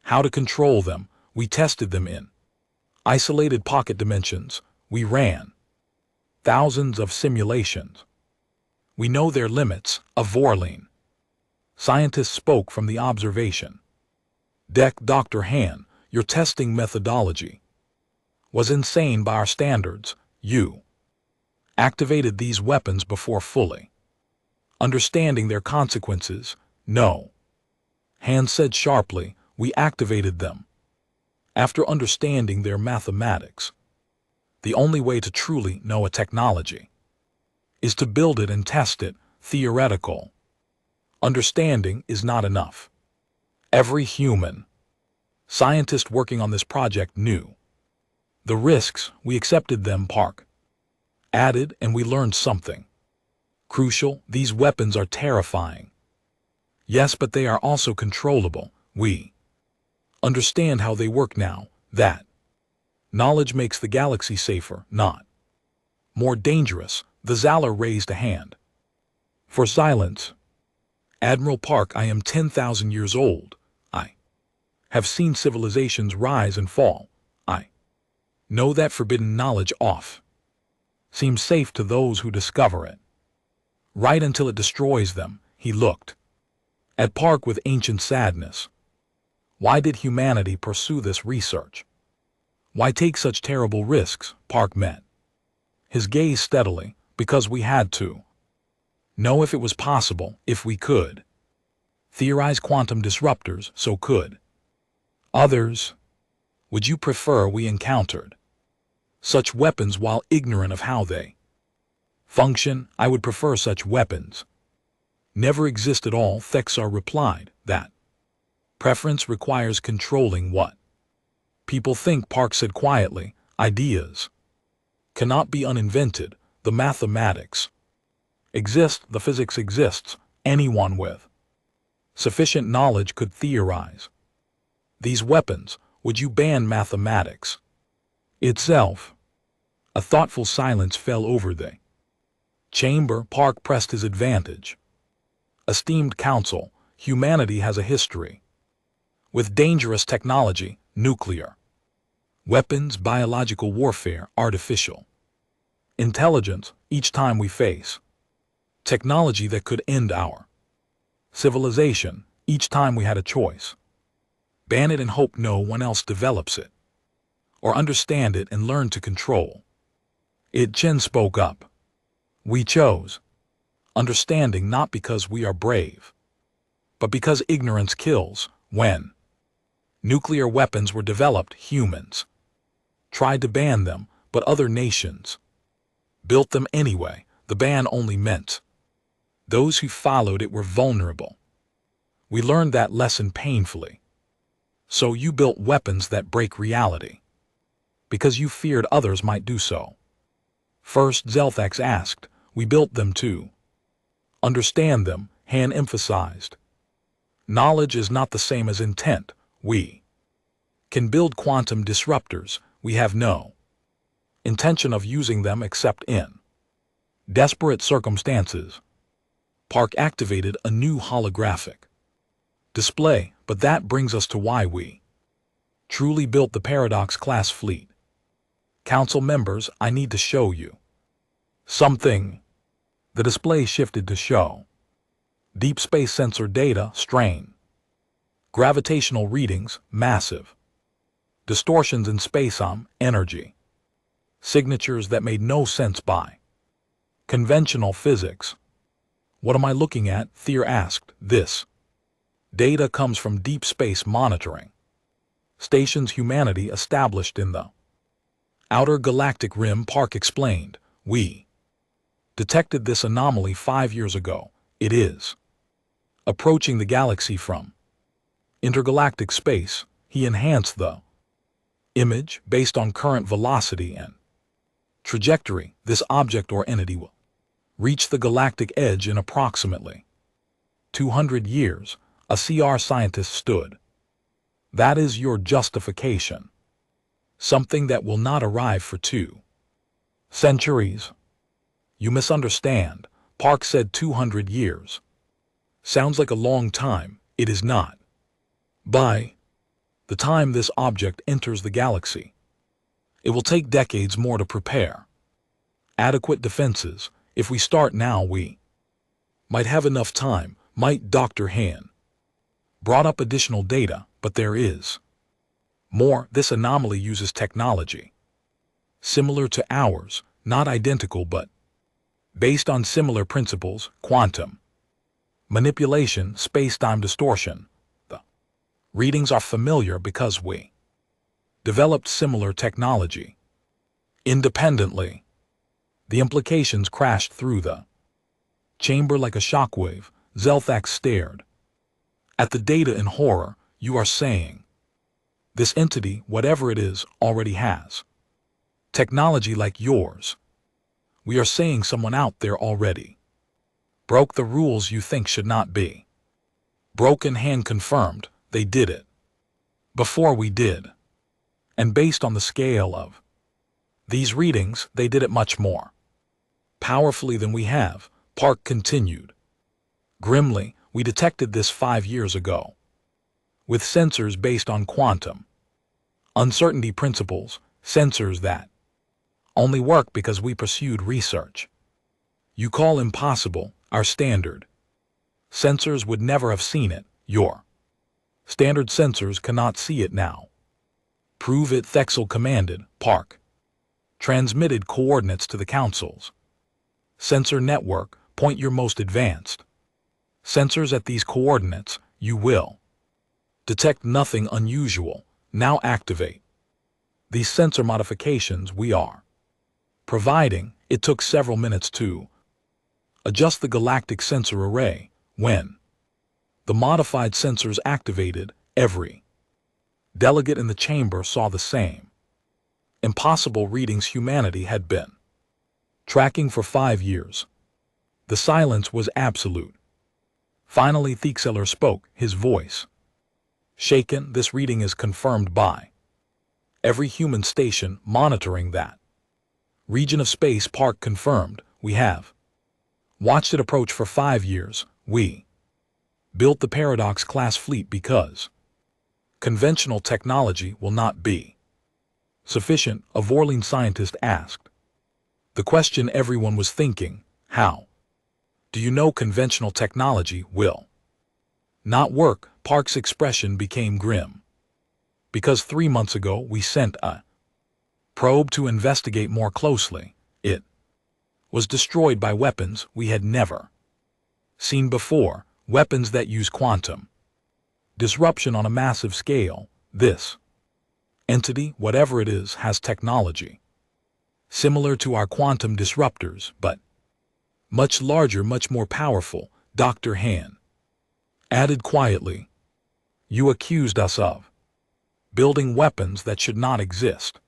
how to control them. We tested them in isolated pocket dimensions. We ran thousands of simulations. We know their limits. A Vorlean scientist spoke from the observation deck. Dr. Han, your testing methodology was insane by our standards. You activated these weapons before fully understanding their consequences. No, Han said sharply, we activated them after understanding their mathematics. The only way to truly know a technology is to build it and test it. Theoretical understanding is not enough. Every human scientist working on this project knew the risks. We accepted them. Park added, and we learned something crucial. These weapons are terrifying. Yes, but they are also controllable. We understand how they work now. That knowledge makes the galaxy safer, not more dangerous. The Zala raised a hand for silence. Admiral Park, I am 10,000 years old. I have seen civilizations rise and fall. I know that forbidden knowledge seems safe to those who discover it. Right until it destroys them. He looked at Park with ancient sadness. Why did humanity pursue this research? Why take such terrible risks? Park met his gaze steadily. Because we had to know if it was possible. If we could theorize quantum disruptors, so could others. Would you prefer we encountered such weapons while ignorant of how they function? I would prefer such weapons never exist at all. Thexar replied. That preference requires controlling what people think. Park said quietly, ideas cannot be uninvented. The mathematics exist, the physics exists. Anyone with sufficient knowledge could theorize these weapons. Would you ban mathematics itself? A thoughtful silence fell over the chamber. Park pressed his advantage. Esteemed council, humanity has a history with dangerous technology, nuclear weapons, biological warfare, artificial intelligence. Each time we face technology that could end our civilization, each time we had a choice: ban it and hope no one else develops it. or understand it and learn to control it. Chen spoke up. We chose understanding not because we are brave, but because ignorance kills. When nuclear weapons were developed, humans tried to ban them, but other nations built them anyway. The ban only meant those who followed it were vulnerable. We learned that lesson painfully. So you built weapons that break reality, because you feared others might do so. First, Zelthax asked, we built them to understand them, Han emphasized. Knowledge is not the same as intent. We can build quantum disruptors. We have no intention of using them except in desperate circumstances. Park activated a new holographic display, but that brings us to why we truly built the Paradox-class fleet. Council members, I need to show you something. The display shifted to show deep space sensor data, strain, gravitational readings, massive distortions in space-time, energy, signatures that made no sense by conventional physics. What am I looking at? Thier asked. This data comes from deep space monitoring stations humanity established in the outer galactic rim. Park explained. We detected this anomaly 5 years ago. It is approaching the galaxy from intergalactic space. He enhanced the image based on current velocity and trajectory. This object or entity will reach the galactic edge in approximately 200 years. A CR scientist stood. That is your justification. Something that will not arrive for 2 centuries. You misunderstand. Park said 200 years. Sounds like a long time. It is not. By the time this object enters the galaxy, it will take decades more to prepare adequate defenses. If we start now, we might have enough time. Might. Dr. Han brought up additional data, but there is more. This anomaly uses technology similar to ours, not identical but based on similar principles: quantum manipulation, space-time distortion. The readings are familiar because we developed similar technology independently. The implications crashed through the chamber like a shockwave. Zelthax stared at the data in horror. You are saying this entity, whatever it is, already has technology like yours. We are saying someone out there already broke the rules you think should not be broken. Han confirmed. They did it before we did. And based on the scale of these readings, they did it much more powerfully than we have. Park continued grimly. We detected this 5 years ago with sensors based on quantum uncertainty principles, sensors that only work because we pursued research you call impossible. Our standard sensors would never have seen it. Your standard sensors cannot see it now. Prove it. Thexel commanded. Park transmitted coordinates to the council's sensor network. Point your most advanced sensors at these coordinates. You will detect nothing unusual. Now activate these sensor modifications we are providing. It took several minutes to adjust the galactic sensor array. When the modified sensors activated, every delegate in the chamber saw the same impossible readings humanity had been tracking for 5 years. The silence was absolute. Finally, Thexler spoke, his voice shaken. This reading is confirmed by every human station monitoring that region of space. Park confirmed. We have watched it approach for 5 years. We built the Paradox-class fleet because conventional technology will not be sufficient. A Vorline scientist asked the question everyone was thinking. How do you know conventional technology will not work? Park's expression became grim. Because 3 months ago we sent a Probe to investigate more closely. It was destroyed by weapons we had never seen before, weapons that use quantum disruption on a massive scale. This entity, whatever it is, has technology similar to our quantum disruptors, but much larger, much more powerful, Dr. Han added quietly. You accused us of building weapons that should not exist.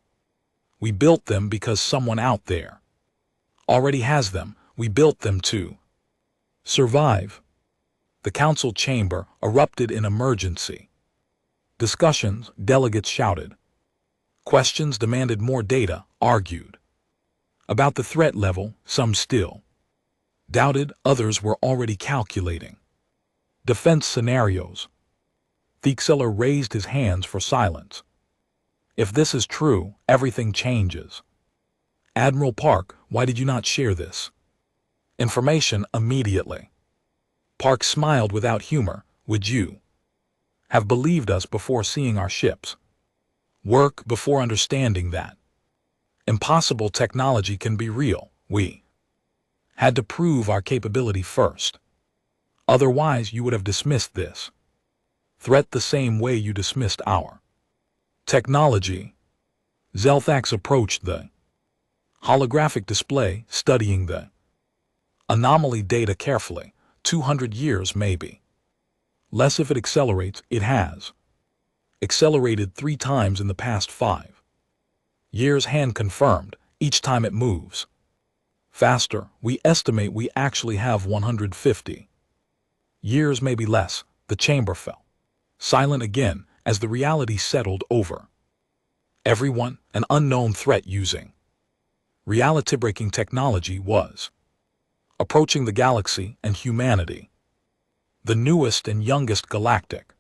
We built them because someone out there already has them. We built them to survive. The council chamber erupted in emergency discussions. Delegates shouted. Questions demanded more data, argued about the threat level. Some still doubted, others were already calculating defense scenarios. Thixeler raised his hands for silence. If this is true, everything changes. Admiral Park, why did you not share this information immediately? Park smiled without humor. Would you have believed us before seeing our ships work, before understanding that impossible technology can be real? We had to prove our capability first. Otherwise, you would have dismissed this threat the same way you dismissed our technology. Zelthax approached the holographic display, studying the anomaly data carefully. 200 years, maybe less if it accelerates. It has accelerated 3 times in the past 5 years. Han confirmed. Each time it moves faster. We estimate we actually have 150 years, maybe less. The chamber fell silent again as the reality settled over everyone. An unknown threat using reality-breaking technology was approaching the galaxy and humanity. The newest and youngest galactic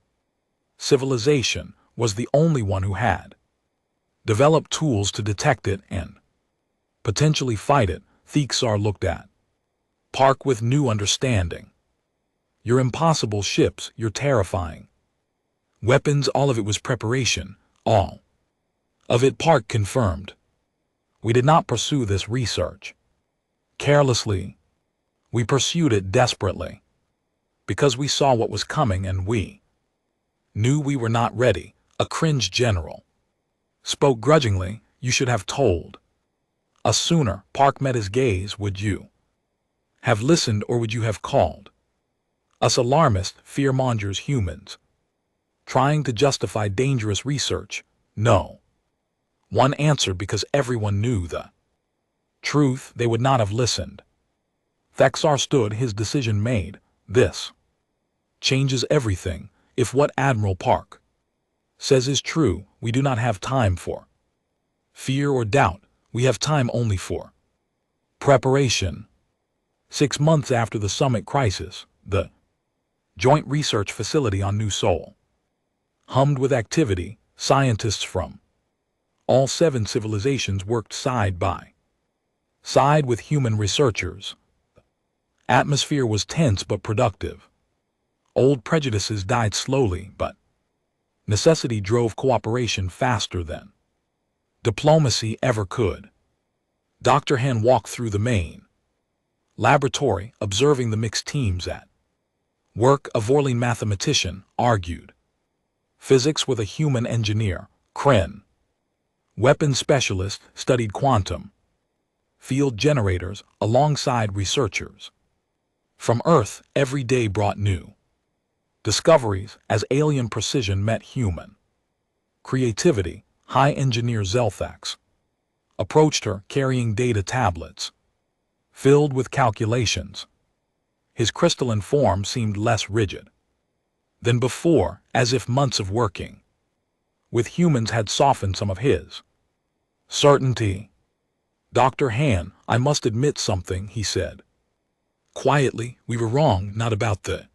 civilization was the only one who had developed tools to detect it and potentially fight it. Thixar looked at Park with new understanding. Your impossible ships, your terrifying weapons, all of it was preparation. All of it, Park confirmed. We did not pursue this research carelessly. We pursued it desperately because we saw what was coming and we knew we were not ready. A cringe general spoke grudgingly. You should have told us sooner. Park met his gaze. Would you have listened, or would you have called us alarmist, fear-mongers, humans trying to justify dangerous research? No one answered because everyone knew the truth. They would not have listened. Thexar stood, his decision made. This changes everything. If what Admiral Park says is true, we do not have time for fear or doubt. We have time only for preparation. 6 months after the summit crisis, the Joint Research Facility on New Sol hummed with activity. Scientists from all 7 civilizations worked side by side with human researchers. Atmosphere was tense but productive. Old prejudices died slowly, but necessity drove cooperation faster than diplomacy ever could. Dr. Han walked through the main laboratory, observing the mixed teams at work. A Vorline mathematician argued physics with a human engineer. Kren, weapons specialist, studied quantum field generators alongside researchers from Earth. Every day brought new discoveries as alien precision met human creativity. High engineer Zelthax approached her, carrying data tablets filled with calculations. His crystalline form seemed less rigid than before, as if months of working with humans had softened some of his certainty. Dr. Han, I must admit something, he said quietly. We were wrong, not about the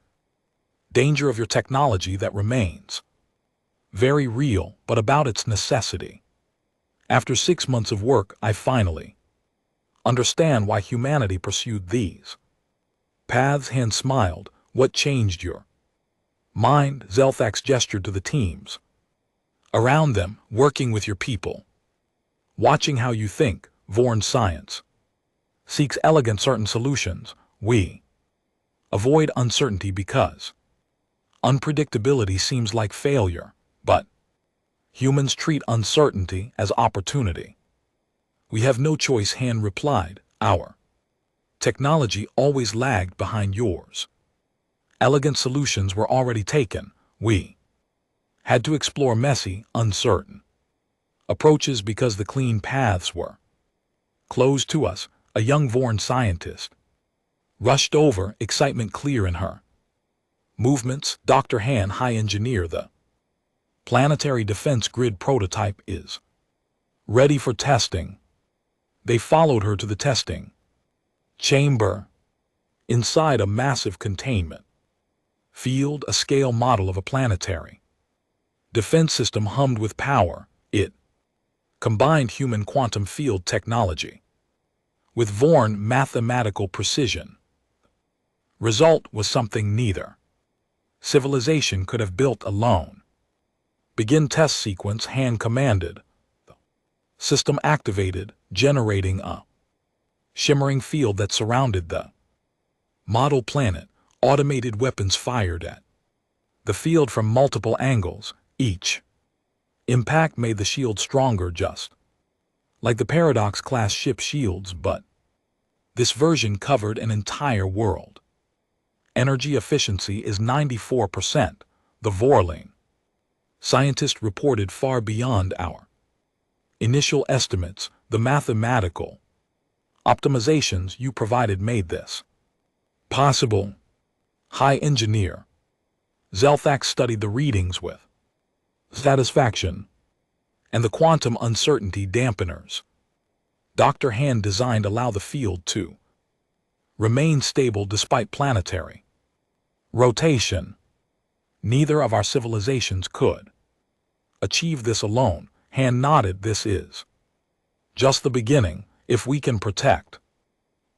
danger of your technology that remains very real, but about its necessity. After 6 months of work, I finally understand why humanity pursued these paths. Han smiled. What changed your mind? Zelthax gestured to the teams around them. Working with your people Watching how you think, Vorn science. Seeks elegant certain solutions, we. Avoid uncertainty because unpredictability seems like failure, but humans treat uncertainty as opportunity. We have no choice, Han replied. Our technology always lagged behind yours. Elegant solutions were already taken. We had to explore messy, uncertain approaches because the clean paths were closed to us. A young Vorn scientist rushed over, excitement clear in her movements. Dr. Han, high engineer, the planetary defense grid prototype is ready for testing. They followed her to the testing chamber. Inside a massive containment field, a scale model of a planetary defense system hummed with power. It combined human quantum field technology with Vorn mathematical precision. Result was something neither civilization could have built alone. Begin test sequence, Han commanded. System activated, generating a shimmering field that surrounded the model planet. Automated weapons fired at the field from multiple angles. Each impact made the shield stronger, just like the Paradox-class ship shields, but this version covered an entire world. Energy efficiency is 94%, the Vorling scientist reported, far beyond our initial estimates. The mathematical optimizations you provided made this possible. High engineer Zelthax studied the readings with satisfaction and the quantum uncertainty dampeners Dr. Han designed allow the field to remain stable despite planetary rotation. Neither of our civilizations could achieve this alone. Han nodded. This is just the beginning. If we can protect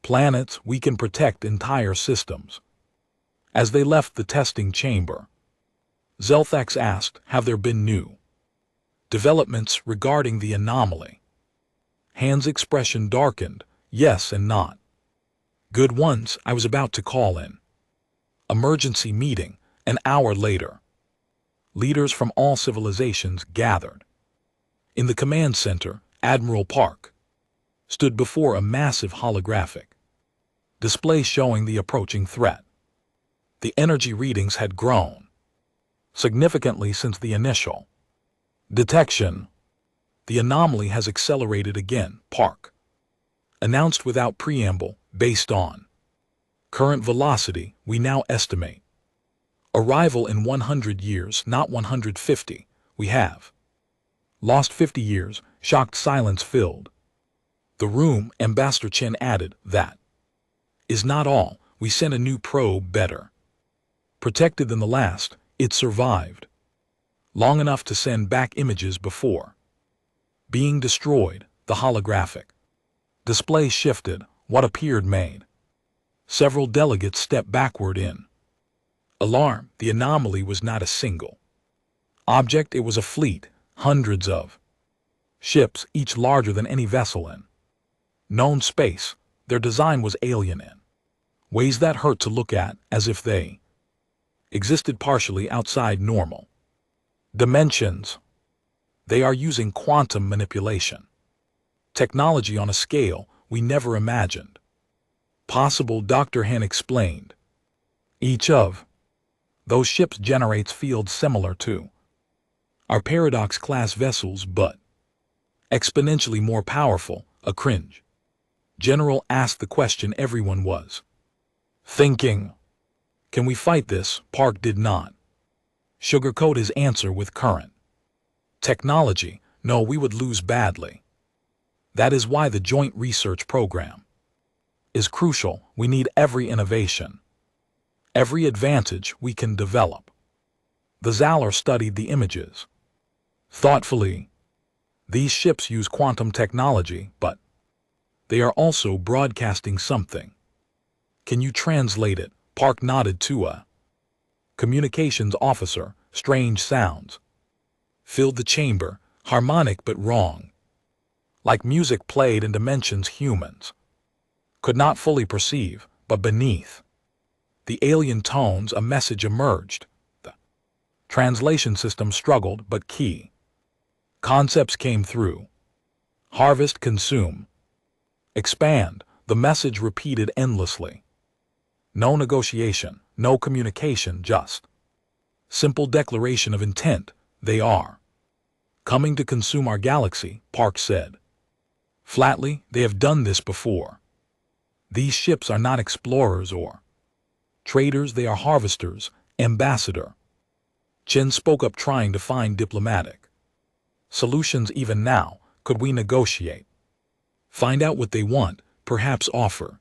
planets, we can protect entire systems. As they left the testing chamber, Zelthax asked, have there been new developments regarding the anomaly? Han's expression darkened. Yes and not good ones. I was about to call in emergency meeting. An hour later, leaders from all civilizations gathered in the command center. Admiral Park stood before a massive holographic display showing the approaching threat. The energy readings had grown significantly since the initial detection. The anomaly has accelerated again, Park announced without preamble. Based on current velocity, we now estimate arrival in 100 years, not 150. We have lost 50 years. Shocked silence filled the room. Ambassador Chen added, that is not all. We sent a new probe, better protected than the last. It survived long enough to send back images before being destroyed. The holographic display shifted. What appeared made several delegates step backward in alarm. The anomaly was not a single object, it was a fleet, hundreds of ships, each larger than any vessel in known space. Their design was alien in ways that hurt to look at, as if they existed partially outside normal dimensions. They are using quantum manipulation technology on a scale we never imagined possible, Dr. Han explained. Each of those ships generates fields similar to our Paradox-class vessels, but exponentially more powerful. A cringe general asked the question everyone was thinking. Can we fight this? Park did not sugarcoat his answer with current technology. No, we would lose badly. That is why the joint research program is crucial. We need every innovation, every advantage we can develop. The Zalor studied the images thoughtfully. These ships use quantum technology, but they are also broadcasting something. Can you translate it? Park nodded to a communications officer. Strange sounds filled the chamber, harmonic but wrong. like music played in dimensions humans could not fully perceive, but beneath the alien tones a message emerged. The translation system struggled, but key concepts came through. Harvest, consume, expand, the message repeated endlessly. No negotiation, no communication, just simple declaration of intent. They are coming to consume our galaxy, Park said. Flatly, they have done this before. These ships are not explorers or traders, they are harvesters, ambassador. Chen spoke up, trying to find diplomatic solutions. Even now, could we negotiate? Find out what they want, perhaps offer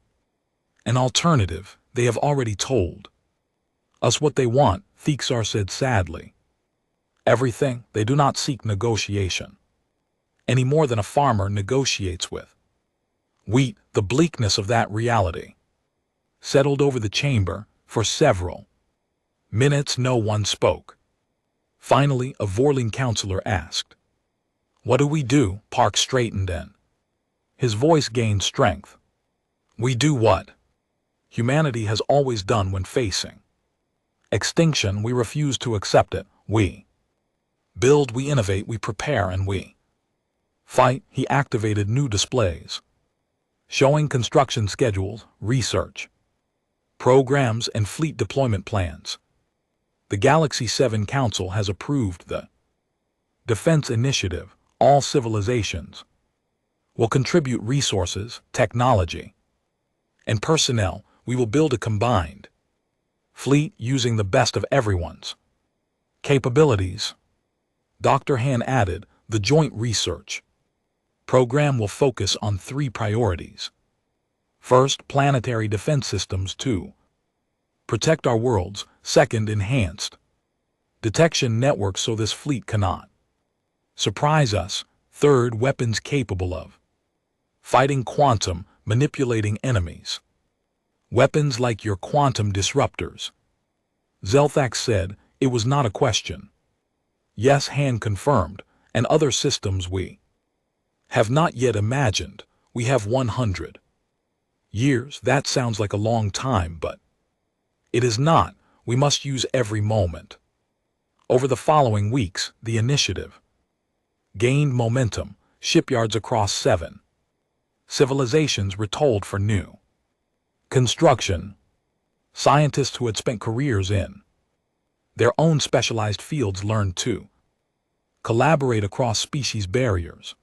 an alternative. They have already told us what they want, Thixar said sadly. Everything. They do not seek negotiation any more than a farmer negotiates with wheat. The bleakness of that reality settled over the chamber. For several minutes no one spoke. Finally, a Vorling counselor asked, "What do we do?" Park straightened and his voice gained strength. "We do what humanity has always done when facing extinction. We refuse to accept it. We build, we innovate, we prepare, and we fight." He activated new displays showing construction schedules, research programs, and fleet deployment plans. The Galaxy 7 Council has approved the Defense Initiative. All civilizations will contribute resources, technology, and personnel. We will build a combined fleet using the best of everyone's capabilities. Dr. Han added, the joint research program will focus on 3 priorities. First, planetary defense systems to protect our worlds. Second, enhanced detection networks so this fleet cannot surprise us. Third, weapons capable of fighting quantum, manipulating enemies. Weapons like your quantum disruptors. Zelthax said. It was not a question. Yes, Han confirmed. And other systems we have not yet imagined. We have 100 years. That sounds like a long time, but it is not. We must use every moment. Over the following weeks, the initiative gained momentum. Shipyards across 7 civilizations were told for new construction. Scientists who had spent careers in their own specialized fields learned to collaborate across species barriers.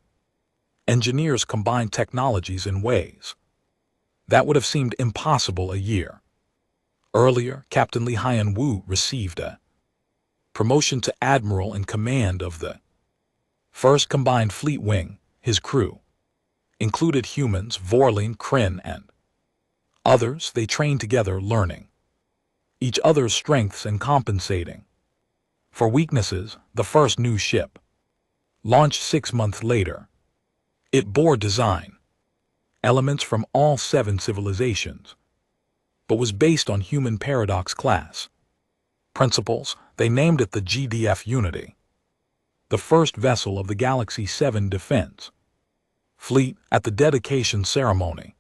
Engineers combined technologies in ways that would have seemed impossible a year earlier. Captain Li Haiyan Wu received a promotion to admiral in command of the 1st Combined Fleet Wing. His crew included humans, Vorling, Kryn, and others. They trained together, learning each other's strengths and compensating for weaknesses. The first new ship launched 6 months later. It bore design elements from all 7 civilizations, but was based on human paradox class principles. They named it the GDF Unity, the first vessel of the Galaxy 7 defense fleet. At the dedication ceremony,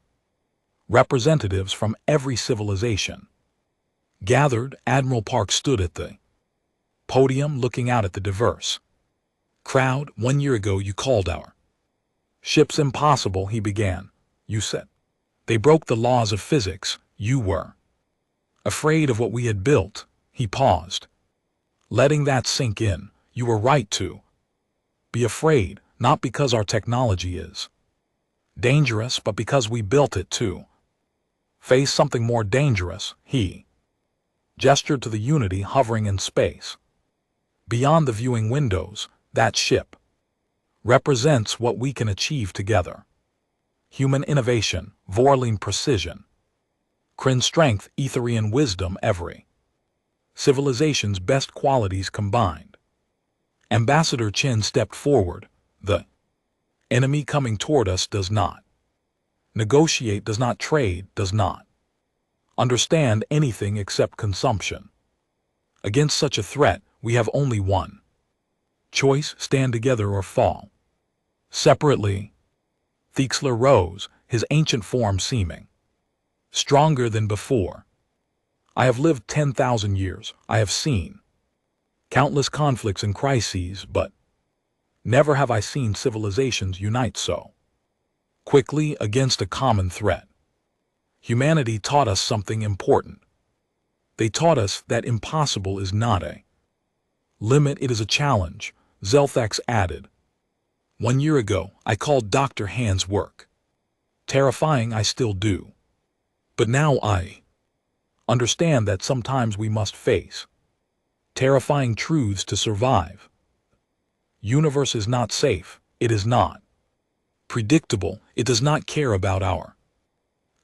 representatives from every civilization gathered. Admiral Park stood at the podium looking out at the diverse crowd. 1 year ago you called our ships impossible, he began. You said they broke the laws of physics. You were afraid of what we had built. He paused, letting that sink in. You were right to be afraid, not because our technology is dangerous, but because we built it to face something more dangerous. He gestured to the Unity hovering in space. Beyond the viewing windows, that ship represents what we can achieve together. Human innovation, Vorling precision, Kryn strength, Etherian wisdom, every civilization's best qualities combined. Ambassador Chen stepped forward. The enemy coming toward us does not negotiate, does not trade, does not understand anything except consumption. Against such a threat, we have only one choice: stand together or fall separately. Theixler rose, his ancient form seeming stronger than before. I have lived 10,000 years. I have seen countless conflicts and crises, but never have I seen civilizations unite so quickly against a common threat. Humanity taught us something important. They taught us that impossible is not a limit, it is a challenge, Zelthax added. 1 year ago, I called Dr. Hand's work terrifying. I still do. But now I understand that sometimes we must face terrifying truths to survive. Universe is not safe. It is not predictable. It does not care about our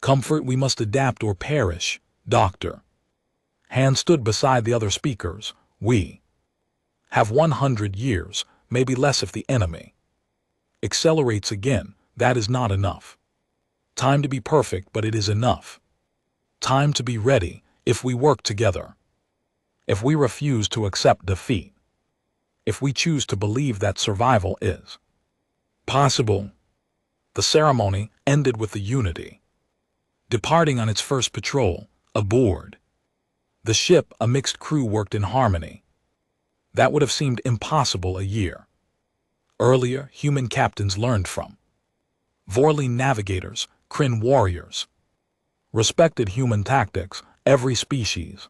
comfort. We must adapt or perish. Dr. Hand stood beside the other speakers. We have 100 years, maybe less if the enemy accelerates again. That is not enough time to be perfect, but it is enough time to be ready if we work together. If we refuse to accept defeat. If we choose to believe that survival is possible. The ceremony ended with the Unity departing on its first patrol. Aboard the ship, a mixed crew worked in harmony. That would have seemed impossible a year earlier. Human captains learned from Vorley navigators, Kryn warriors, respected human tactics. Every species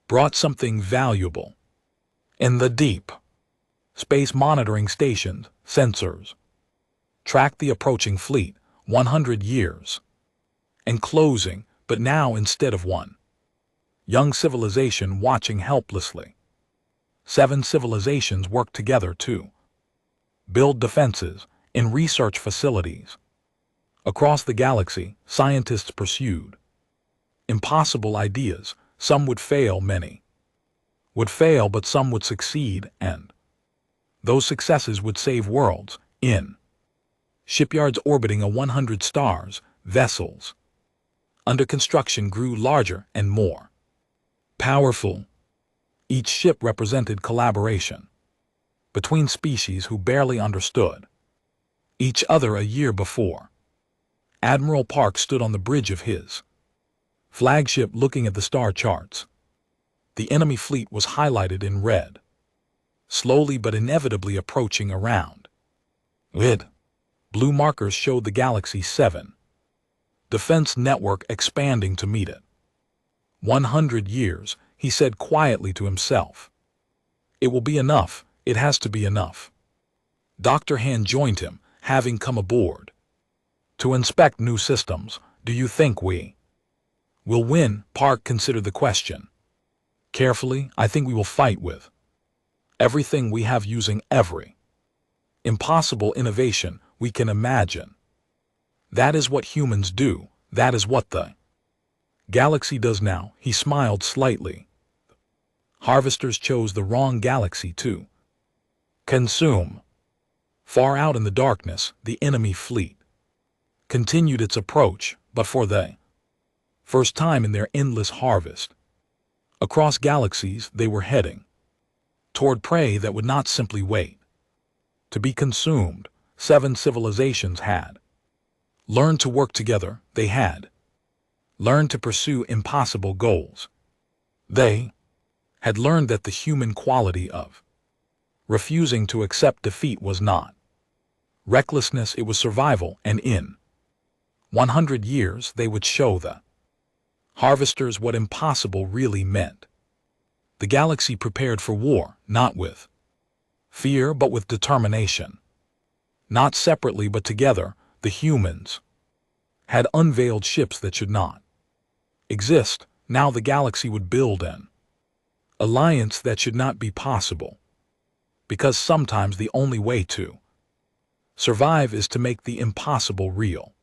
brought something valuable. In the deep space, monitoring stations, sensors tracked the approaching fleet. 100 years and closing, but now instead of one young civilization watching helplessly, 7 civilizations worked together to build defenses in research facilities. Across the galaxy, scientists pursued impossible ideas. Some would fail, many would fail, but some would succeed, and those successes would save worlds. In shipyards orbiting a 100 stars, vessels under construction grew larger and more powerful. Each ship represented collaboration between species who barely understood each other. A year before, Admiral Park stood on the bridge of his flagship looking at the star charts. The enemy fleet was highlighted in red, slowly but inevitably approaching around it. Blue markers showed the Galaxy 7 defense network expanding to meet it. 100 years, he said quietly to himself. It will be enough. It has to be enough. Dr. Hand joined him, having come aboard to inspect new systems. Do you think we will win? Park considered the question carefully. I think we will fight with everything we have, using every impossible innovation we can imagine. That is what humans do. That is what the galaxy does now. He smiled slightly. Harvesters chose the wrong galaxy to consume. Far out in the darkness, the enemy fleet continued its approach, but for the first time in their endless harvest across galaxies, they were heading toward prey that would not simply wait to be consumed. 7 civilizations had learned to work together. They had learned to pursue impossible goals. They had learned that the human quality of refusing to accept defeat was not recklessness, it was survival, and in 100 years they would show the harvesters what impossible really meant. The galaxy prepared for war, not with fear but with determination. Not separately but together, the humans had unveiled ships that should not exist. Now the galaxy would build an alliance that should not be possible. Because sometimes the only way to survive is to make the impossible real.